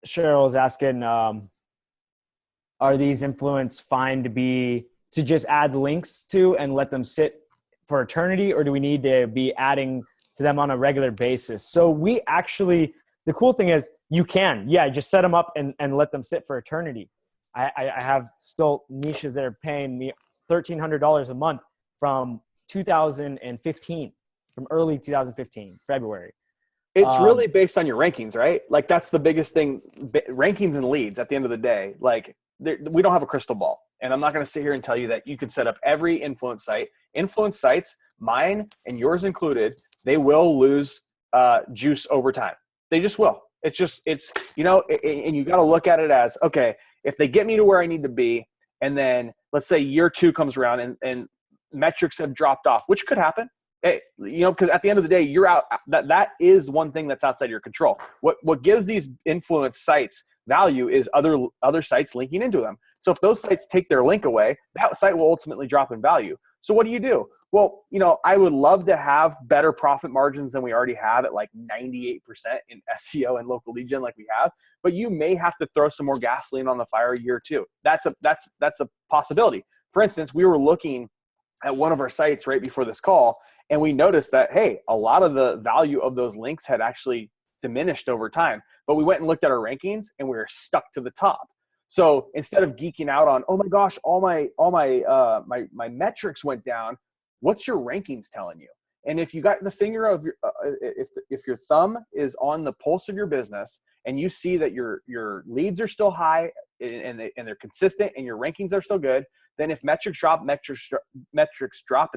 S3: Cheryl is asking, are these influence fine to just add links to and let them sit for eternity, or do we need to be adding to them on a regular basis? So we actually, the cool thing is you can, just set them up and let them sit for eternity. I have still niches that are paying me $1,300 a month from 2015, from early 2015, February.
S1: It's really based on your rankings, right? Like that's the biggest thing, rankings and leads at the end of the day. Like we don't have a crystal ball, and I'm not going to sit here and tell you that you could set up every influence site. Influence sites, mine and yours included, they will lose juice over time. They just will. And you got to look at it as, okay, if they get me to where I need to be, and then let's say year 2 comes around and metrics have dropped off, which could happen. Because at the end of the day, you're out. That is one thing that's outside your control. What gives these influence sites value is other sites linking into them. So if those sites take their link away, that site will ultimately drop in value. So what do you do? Well, I would love to have better profit margins than we already have at like 98% in SEO and local lead gen like we have, but you may have to throw some more gasoline on the fire year 2. That's a possibility. For instance, we were looking at one of our sites right before this call, and we noticed that, hey, a lot of the value of those links had actually diminished over time. But we went and looked at our rankings, and we were stuck to the top. So instead of geeking out on, oh my gosh, all my metrics went down, what's your rankings telling you? And if you got the finger of your, if your thumb is on the pulse of your business, and you see that your leads are still high and they're consistent and your rankings are still good, then if metrics drop, and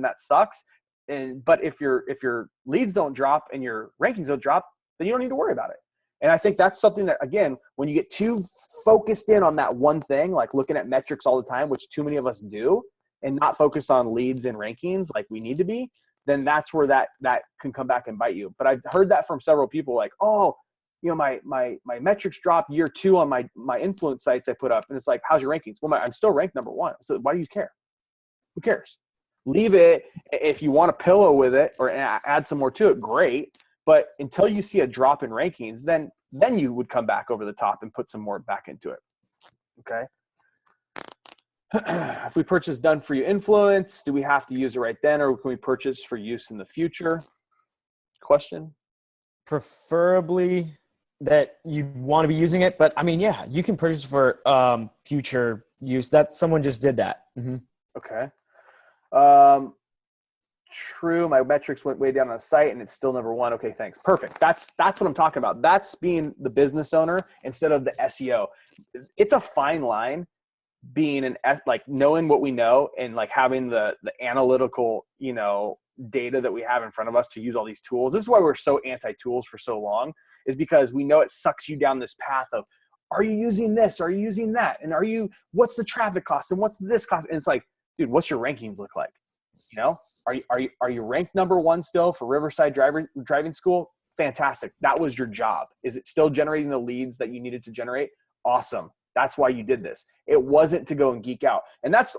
S1: that sucks. But if your leads don't drop and your rankings don't drop, then you don't need to worry about it. And I think that's something that, again, when you get too focused in on that one thing, like looking at metrics all the time, which too many of us do, and not focused on leads and rankings like we need to be, then that's where that can come back and bite you. But I've heard that from several people, like, oh, my metrics dropped year 2 on my influence sites I put up. And it's like, how's your rankings? Well, I'm still ranked number 1. So why do you care? Who cares? Leave it. If you want to pillow with it or add some more to it, great. But until you see a drop in rankings, then you would come back over the top and put some more back into it. Okay. If we purchase done for you influence, do we have to use it right then, or can we purchase for use in the future? Question.
S3: Preferably that you want to be using it, but I mean, yeah, you can purchase for future use. That someone just did that. Mm-hmm.
S1: Okay. True. My metrics went way down on the site and it's still number 1. Okay, thanks. Perfect. That's what I'm talking about. That's being the business owner instead of the SEO. It's a fine line being like knowing what we know and like having the analytical, data that we have in front of us to use all these tools. This is why we're so anti-tools for so long, is because we know it sucks you down this path of, are you using this? Are you using that? And what's the traffic cost? And what's this cost? And it's like, dude, what's your rankings look like? Are you ranked number 1 still for Riverside driving school? Fantastic. That was your job. Is it still generating the leads that you needed to generate? Awesome. That's why you did this. It wasn't to go and geek out. And that's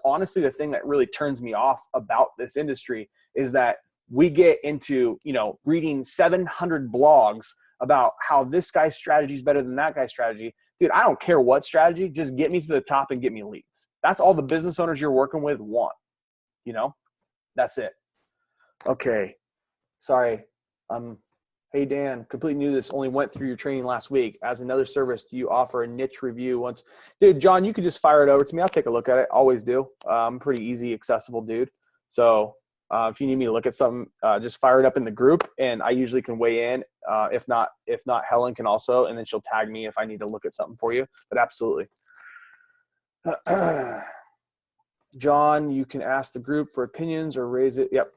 S1: honestly the thing that really turns me off about this industry, is that we get into, reading 700 blogs about how this guy's strategy is better than that guy's strategy. Dude, I don't care what strategy, just get me to the top and get me leads. That's all the business owners you're working with want. That's it. Okay. Sorry. Hey Dan, completely new to this. Only went through your training last week. As another service, do you offer a niche review once? Dude, John, you could just fire it over to me. I'll take a look at it. Always do. I'm a pretty easy, accessible dude. So if you need me to look at something, just fire it up in the group, and I usually can weigh in. If not, Helen can also, and then she'll tag me if I need to look at something for you. But absolutely. John, you can ask the group for opinions or raise it. Yep.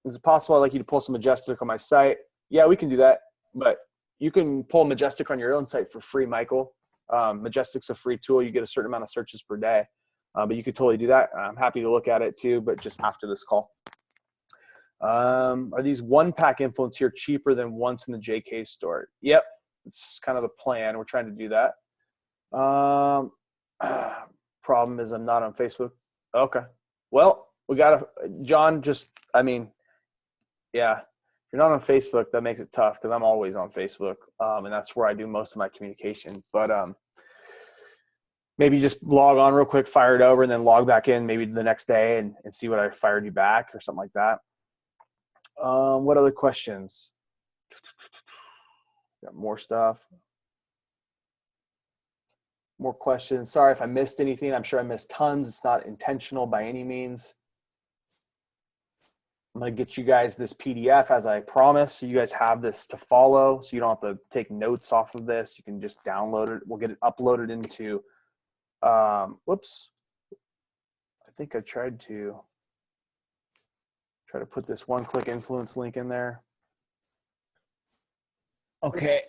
S1: Is it possible I'd like you to pull some Majestic on my site? Yeah, we can do that. But you can pull Majestic on your own site for free, Michael. Majestic's a free tool. You get a certain amount of searches per day. But you could totally do that. I'm happy to look at it too, but just after this call. Are these one-pack influence here cheaper than once in the JK store? Yep. It's kind of the plan. We're trying to do that. Problem is I'm not on Facebook. Okay. Well, we got to, John, yeah, if you're not on Facebook, that makes it tough because I'm always on Facebook. And that's where I do most of my communication. But maybe just log on real quick, fire it over, and then log back in maybe the next day and see what I fired you back or something like that. What other questions? Got more stuff. More questions. Sorry if I missed anything. I'm sure I missed tons. It's not intentional by any means. I'm going to get you guys this PDF as I promised. So you guys have this to follow. So you don't have to take notes off of this. You can just download it. We'll get it uploaded into, whoops. I think I tried to put this one-click influence link in there.
S3: Okay.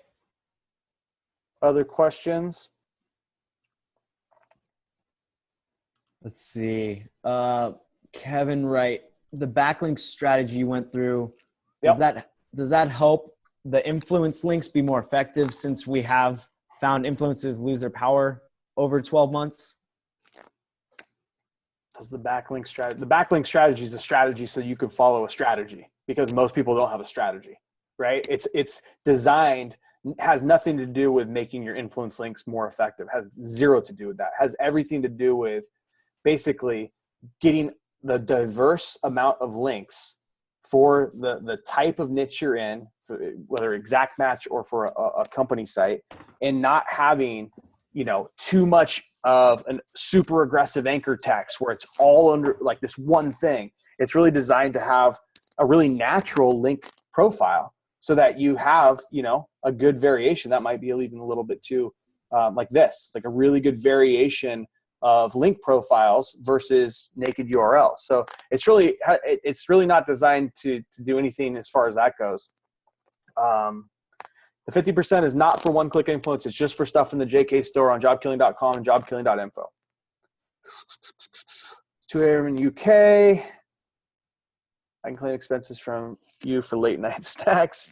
S1: Other questions?
S3: Let's see. Kevin Wright, the backlink strategy you went through,
S1: Yep.
S3: does that help the influence links be more effective since we have found influences lose their power over 12 months?
S1: Does the backlink strategy is a strategy so you can follow a strategy, because most people don't have a strategy, right? It's designed, has nothing to do with making your influence links more effective, has zero to do with that, has everything to do with basically getting the diverse amount of links for the type of niche you're in, whether exact match or for a company site, and not having, too much of a super aggressive anchor text where it's all under like this one thing. It's really designed to have a really natural link profile so that you have, a good variation. That might be even a little bit too, like this, like a really good variation of link profiles versus naked URLs. So it's really not designed to do anything as far as that goes. The 50% is not for one-click influence. It's just for stuff in the JK store on jobkilling.com and jobkilling.info. It's 2 a.m. in UK. I can claim expenses from you for late night snacks.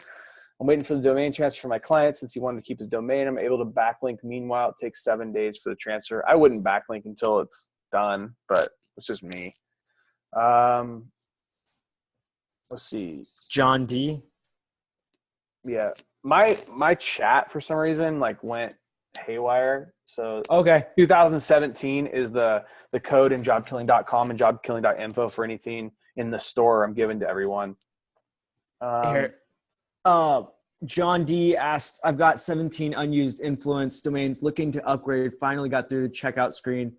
S1: I'm waiting for the domain transfer for my client since he wanted to keep his domain. I'm able to backlink. Meanwhile, it takes 7 days for the transfer. I wouldn't backlink until it's done, but it's just me. Let's see.
S3: John D.
S1: Yeah. My chat for some reason went haywire. So
S3: Okay.
S1: 2017 is the code in jobkilling.com and jobkilling.info for anything in the store I'm giving to everyone.
S3: Here. John D asked, I've got 17 unused influence domains looking to upgrade. Finally got through the checkout screen.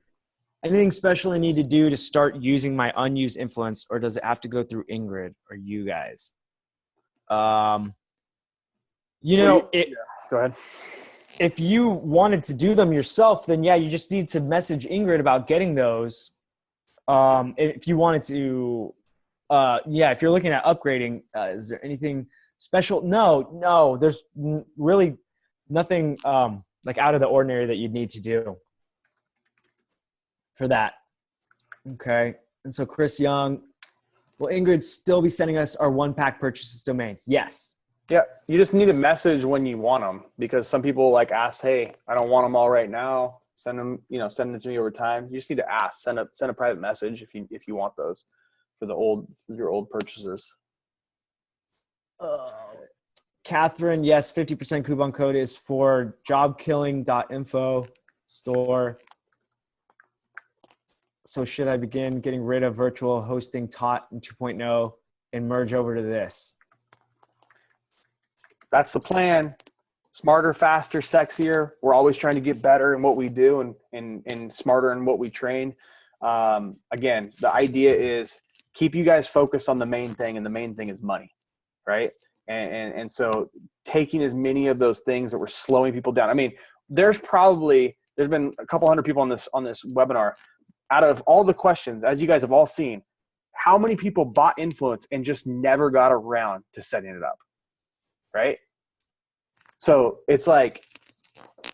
S3: Anything special I need to do to start using my unused influence, or does it have to go through Ingrid or you guys?
S1: Go ahead.
S3: If you wanted to do them yourself, then yeah, you just need to message Ingrid about getting those. If you wanted to, if you're looking at upgrading, is there anything special? No, there's really nothing out of the ordinary that you'd need to do for that. Okay. And so Chris Young, will Ingrid still be sending us our one-pack purchases domains? Yes.
S1: Yeah. You just need a message when you want them, because some people ask, hey, I don't want them all right now. Send them to me over time. You just need to ask, send a private message if you want those for your old purchases.
S3: Catherine, yes, 50% coupon code is for jobkilling.info store. So should I begin getting rid of virtual hosting taught in 2.0 and merge over to this?
S1: that's the plan. Smarter, faster, sexier. We're always trying to get better in what we do and smarter in what we train. Again, the idea is keep you guys focused on the main thing, and the main thing is money, right? And so taking as many of those things that were slowing people down. I mean, there's been a couple hundred people on this webinar. Out of all the questions, as you guys have all seen, how many people bought influence and just never got around to setting it up, right? So it's like,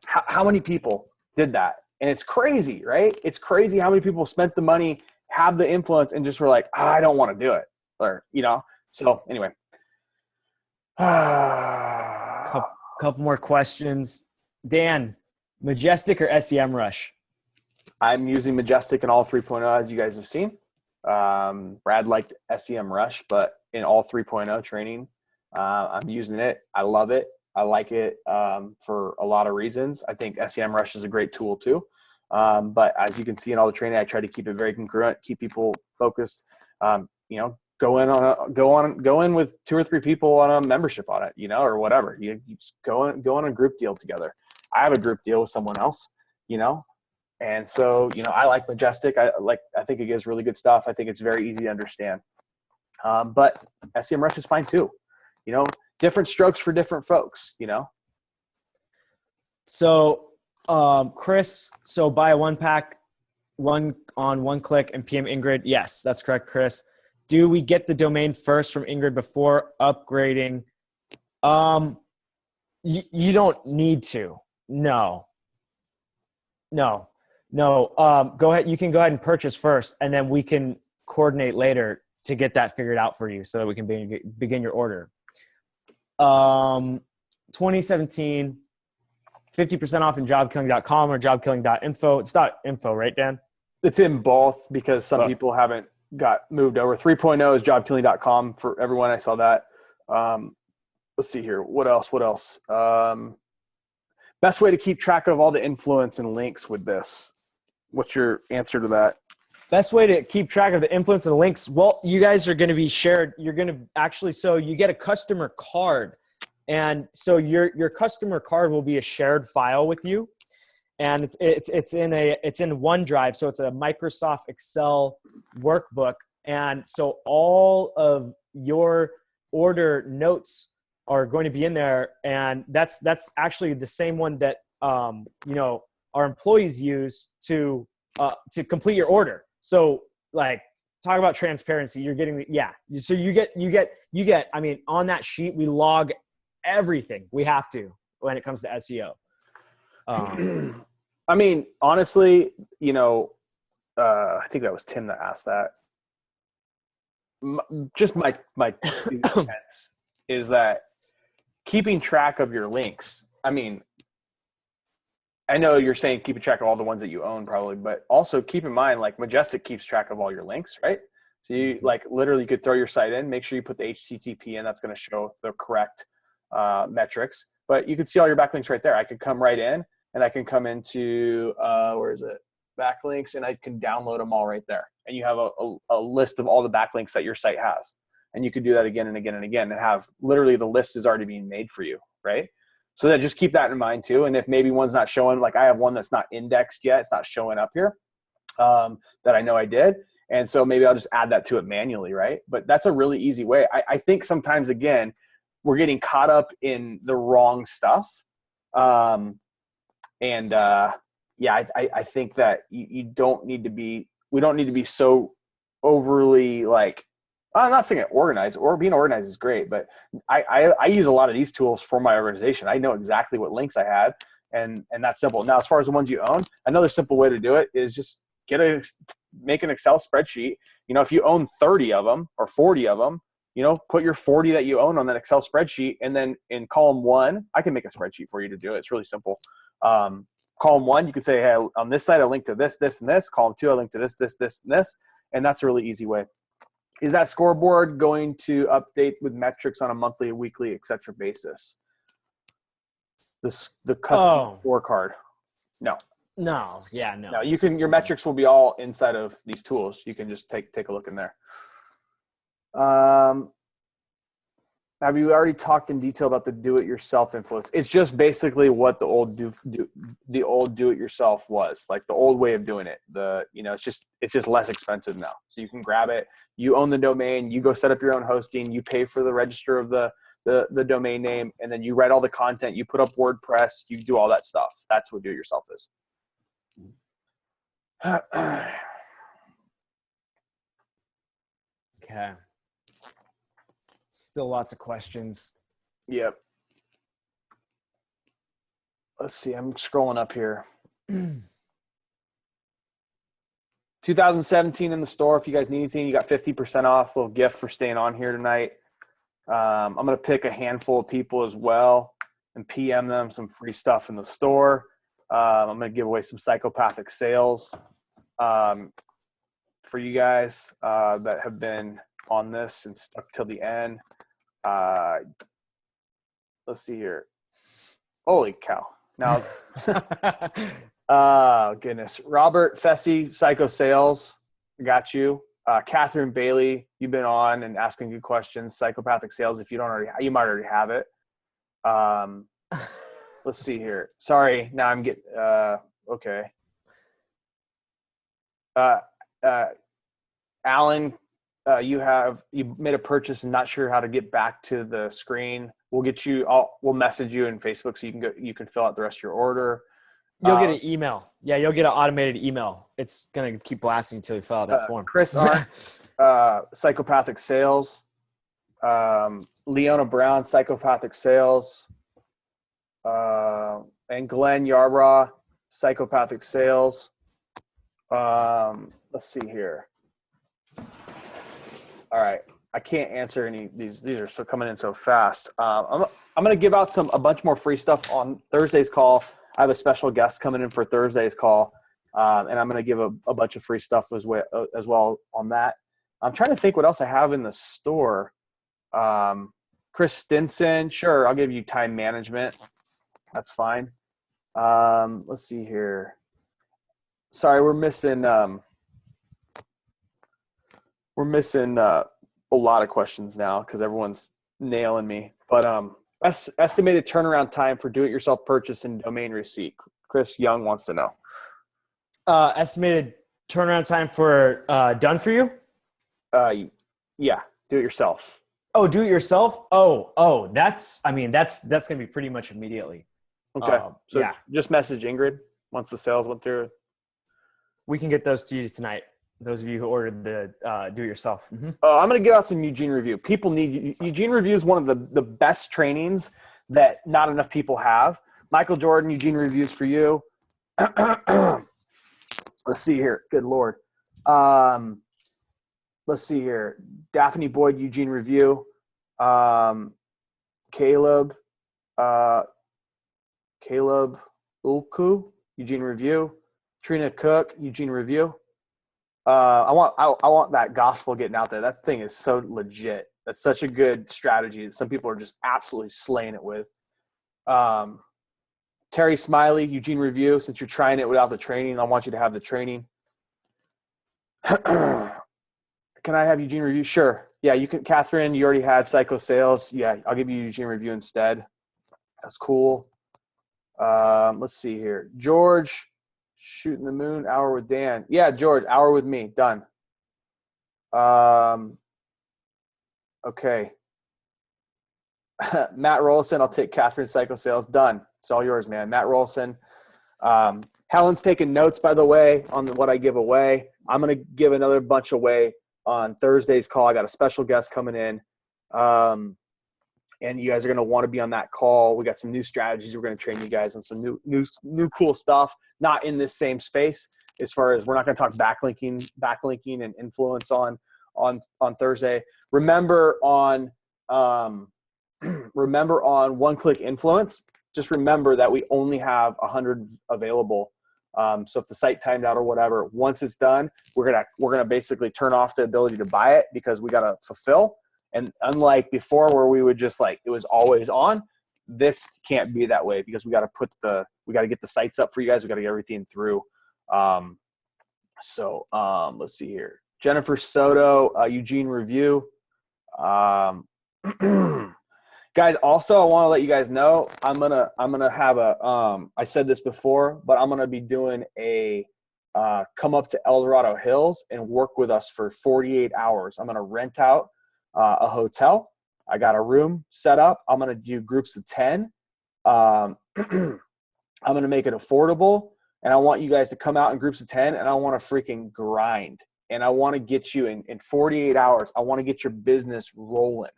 S1: how many people did that? And it's crazy, right? It's crazy how many people spent the money, have the influence, and just were like, I don't want to do it. Or, so anyway.
S3: Couple more questions. Dan, Majestic or SEMrush?
S1: I'm using Majestic in all 3.0, as you guys have seen. Brad liked SEMrush, but in all 3.0 training, I'm using it. I love it. I like it for a lot of reasons. I think SEMrush is a great tool too. But as you can see in all the training, I try to keep it very congruent, keep people focused. Go in with 2 or 3 people on a membership on it, or whatever. You just go on a group deal together. I have a group deal with someone else, and so I like Majestic. I think it gives really good stuff. I think it's very easy to understand. But SEMrush is fine too. Different strokes for different folks,
S3: So, Chris, buy a 1-pack, one on One-Click and PM Ingrid. Yes, that's correct, Chris. Do we get the domain first from Ingrid before upgrading? You don't need to. No. Go ahead. You can go ahead and purchase first, and then we can coordinate later to get that figured out for you so that we can begin your order. 2017, 50% off in jobkilling.com or jobkilling.info. It's .info, right, Dan?
S1: It's in both because some people haven't got moved over. 3.0 is jobkilling.com for everyone. I saw that. Let's see here. What else? Best way to keep track of all the influence and links with this. What's your answer to that?
S3: Best way to keep track of the influence and the links. Well, you guys are going to be shared. You're going to actually, so you get a customer card. And so your customer card will be a shared file with you. And it's in OneDrive. So it's a Microsoft Excel workbook. And so all of your order notes are going to be in there. And that's actually the same one that, our employees use to complete your order. So talk about transparency. You're getting, so you get, on that sheet, we log everything we have to when it comes to SEO.
S1: Honestly, I think that was Tim that asked that. Just my sense is that keeping track of your links. I know you're saying keep track of all the ones that you own probably, but also keep in mind, Majestic keeps track of all your links, right? So you literally you could throw your site in, make sure you put the HTTP in, that's going to show the correct metrics, but you can see all your backlinks right there. I could come right in and I can come into, backlinks, and I can download them all right there. And you have a list of all the backlinks that your site has. And you could do that again and again and again and have literally the list is already being made for you, right? So then just keep that in mind too. And if maybe one's not showing, I have one that's not indexed yet, it's not showing up here, that I know I did. And so maybe I'll just add that to it manually, right? But that's a really easy way. I think sometimes, again, we're getting caught up in the wrong stuff. I think that we don't need to be so overly I'm not saying organized, or being organized is great, but I use a lot of these tools for my organization. I know exactly what links I had, and that's simple. Now, as far as the ones you own, another simple way to do it is just make an Excel spreadsheet. If you own 30 of them or 40 of them, put your 40 that you own on that Excel spreadsheet, and then in column 1, I can make a spreadsheet for you to do it. It's really simple. Column 1, you can say, hey, on this side, I link to this, this, and this. Column 2, I link to this, this, this, and this. And that's a really easy way. Is that scoreboard going to update with metrics on a monthly, weekly, et cetera basis? The custom scorecard? No.
S3: No. Yeah, no.
S1: No, your metrics will be all inside of these tools. You can just take a look in there. Have you already talked in detail about the do-it-yourself influence? It's just basically what the old do-it-yourself was, like the old way of doing it. It's just less expensive now. So you can grab it. You own the domain. You go set up your own hosting. You pay for the register of the domain name, and then you write all the content. You put up WordPress. You do all that stuff. That's what do-it-yourself is.
S3: Okay. Still lots of questions.
S1: Yep. Let's see. I'm scrolling up here. 2017 in the store. If you guys need anything, you got 50% off. Little gift for staying on here tonight. I'm going to pick a handful of people as well and PM them some free stuff in the store. I'm going to give away some psychopathic sales for you guys that have been on this and stuck till the end. Let's see here. Holy cow. Now, oh, goodness. Robert Fessy, Psycho Sales, got you. Catherine Bailey, you've been on and asking good questions. Psychopathic Sales, if you don't already, you might already have it. Let's see here. Sorry, now I'm getting, okay. Alan, you made a purchase and not sure how to get back to the screen. We'll message you in Facebook so you can fill out the rest of your order.
S3: You'll get an email. Yeah, you'll get an automated email. It's going to keep blasting until you fill out that form.
S1: Chris Arndt, Psychopathic Sales. Leona Brown, Psychopathic Sales. And Glenn Yarbrough, Psychopathic Sales. Let's see here. All right. I can't answer any of these. These are so coming in so fast. I'm going to give out a bunch more free stuff on Thursday's call. I have a special guest coming in for Thursday's call, and I'm going to give a bunch of free stuff as well on that. I'm trying to think what else I have in the store. Chris Stinson, sure, I'll give you time management. That's fine. Let's see here. Sorry, we're missing a lot of questions now because everyone's nailing me. But estimated turnaround time for do-it-yourself purchase and domain receipt. Chris Young wants to know.
S3: Estimated turnaround time for done for you?
S1: Yeah, do it yourself.
S3: Oh, do it yourself? Oh, that's going to be pretty much immediately.
S1: Okay. So yeah, just message Ingrid once the sales went through.
S3: We can get those to you tonight. Those of you who ordered the do-it-yourself. Mm-hmm.
S1: I'm going to give out some Eugene Review. People need Eugene Review is one of the best trainings that not enough people have. Michael Jordan, Eugene Reviews for you. Let's see here. Good Lord. Let's see here. Daphne Boyd, Eugene Review. Caleb Ulku, Eugene Review. Trina Cook, Eugene Review. I want that gospel getting out there. That thing is so legit. That's such a good strategy. Some people are just absolutely slaying it with. Terry Smiley, Eugene Review. Since you're trying it without the training, I want you to have the training. Can I have Eugene Review? Sure. Yeah, you can. Catherine, you already had Psycho Sales. Yeah, I'll give you Eugene Review instead. That's cool. Let's see here. George, Shooting the Moon, Hour with Dan. Yeah, George, Hour with me. Done. Okay. Matt Rollison, I'll take Catherine Psycho Sales. Done. It's all yours, man. Matt Rollison. Helen's taking notes, by the way, on what I give away. I'm going to give another bunch away on Thursday's call. I got a special guest coming in. And you guys are going to want to be on that call. We got some new strategies. We're going to train you guys on some new cool stuff, not in this same space as far as we're not going to talk backlinking and influence on Thursday. Remember on one-click influence, just remember that we only have 100 available. So if the site timed out or whatever, once it's done, we're going to basically turn off the ability to buy it because we got to fulfill. And unlike before where we would just it was always on, this can't be that way because we got to get the sites up for you guys. We got to get everything through. Let's see here. Jennifer Soto, Eugene Review. Guys, also, I want to let you guys know, I'm gonna have a I said this before, but I'm gonna be doing a come up to El Dorado Hills and work with us for 48 hours. I'm gonna rent out a hotel. I got a room set up. I'm gonna do groups of 10. I'm gonna make it affordable, and I want you guys to come out in groups of 10, and I want to freaking grind, and I want to get you in 48 hours. I want to get your business rolling,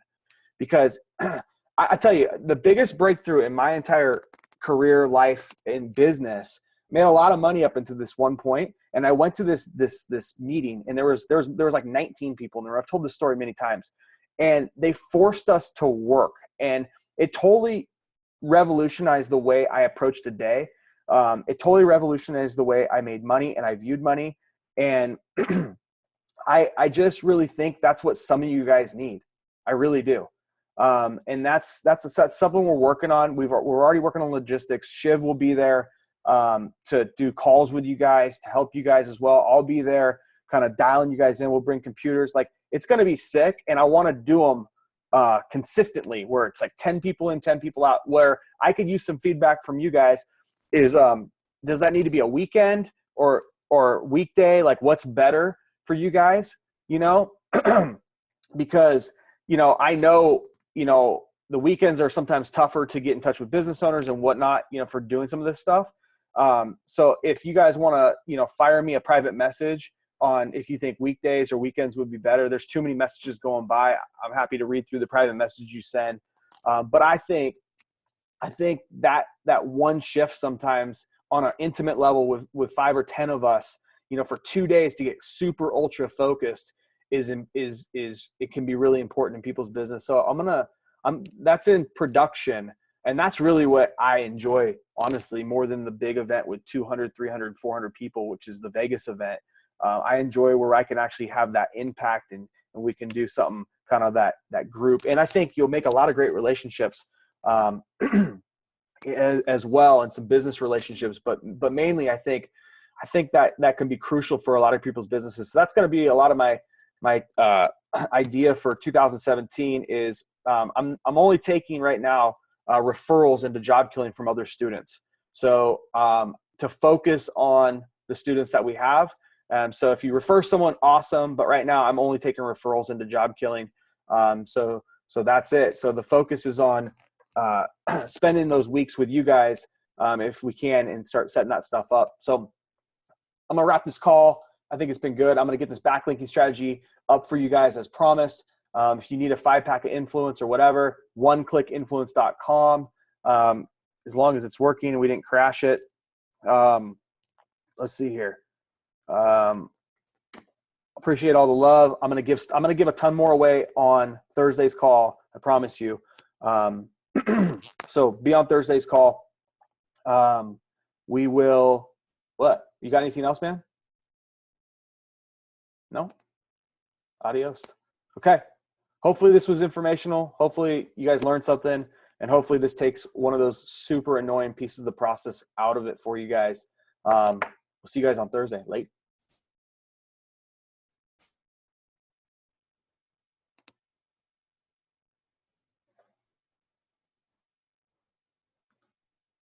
S1: because I tell you, the biggest breakthrough in my entire career, life, and business, made a lot of money up until this one point. And I went to this meeting, and there was like 19 people in there. I've told this story many times, and they forced us to work, and it totally revolutionized the way I approached a day. It totally revolutionized the way I made money and I viewed money. And I just really think that's what some of you guys need. I really do. And that's something we're working on. We're already working on logistics. Shiv will be there to do calls with you guys, to help you guys as well. I'll be there kind of dialing you guys in. We'll bring computers. Like, it's going to be sick. And I want to do them consistently, where it's like 10 people in, 10 people out, where I could use some feedback from you guys. Is does that need to be a weekend or weekday? Like, what's better for you guys, you know? Because, you know, I know, you know, the weekends are sometimes tougher to get in touch with business owners and whatnot, you know, for doing some of this stuff. So if you guys want to, you know, fire me a private message on if you think weekdays or weekends would be better. There's too many messages going by. I'm happy to read through the private message you send. But I think that one shift sometimes on an intimate level with 5 or 10 of us, you know, for 2 days to get super ultra focused is it can be really important in people's business. So that's in production. And that's really what I enjoy, honestly, more than the big event with 200, 300, 400 people, which is the Vegas event. I enjoy where I can actually have that impact and we can do something kind of that group. And I think you'll make a lot of great relationships as well, and some business relationships. But mainly, I think that can be crucial for a lot of people's businesses. So that's going to be a lot of my idea for 2017 is I'm only taking right now referrals into Job Killing from other students. So to focus on the students that we have. So if you refer someone, awesome. But right now I'm only taking referrals into Job Killing. So that's it. So the focus is on spending those weeks with you guys if we can, and start setting that stuff up. So I'm going to wrap this call. I think it's been good. I'm going to get this backlinking strategy up for you guys as promised. If you need a 5-pack of influence or whatever, oneclickinfluence.com. As long as it's working and we didn't crash it. Let's see here. Appreciate all the love. I'm going to give a ton more away on Thursday's call. I promise you. So be on Thursday's call. We will, what? You got anything else, man? No? Adios. Okay. Hopefully this was informational. Hopefully you guys learned something, and hopefully this takes one of those super annoying pieces of the process out of it for you guys. We'll see you guys on Thursday. Late.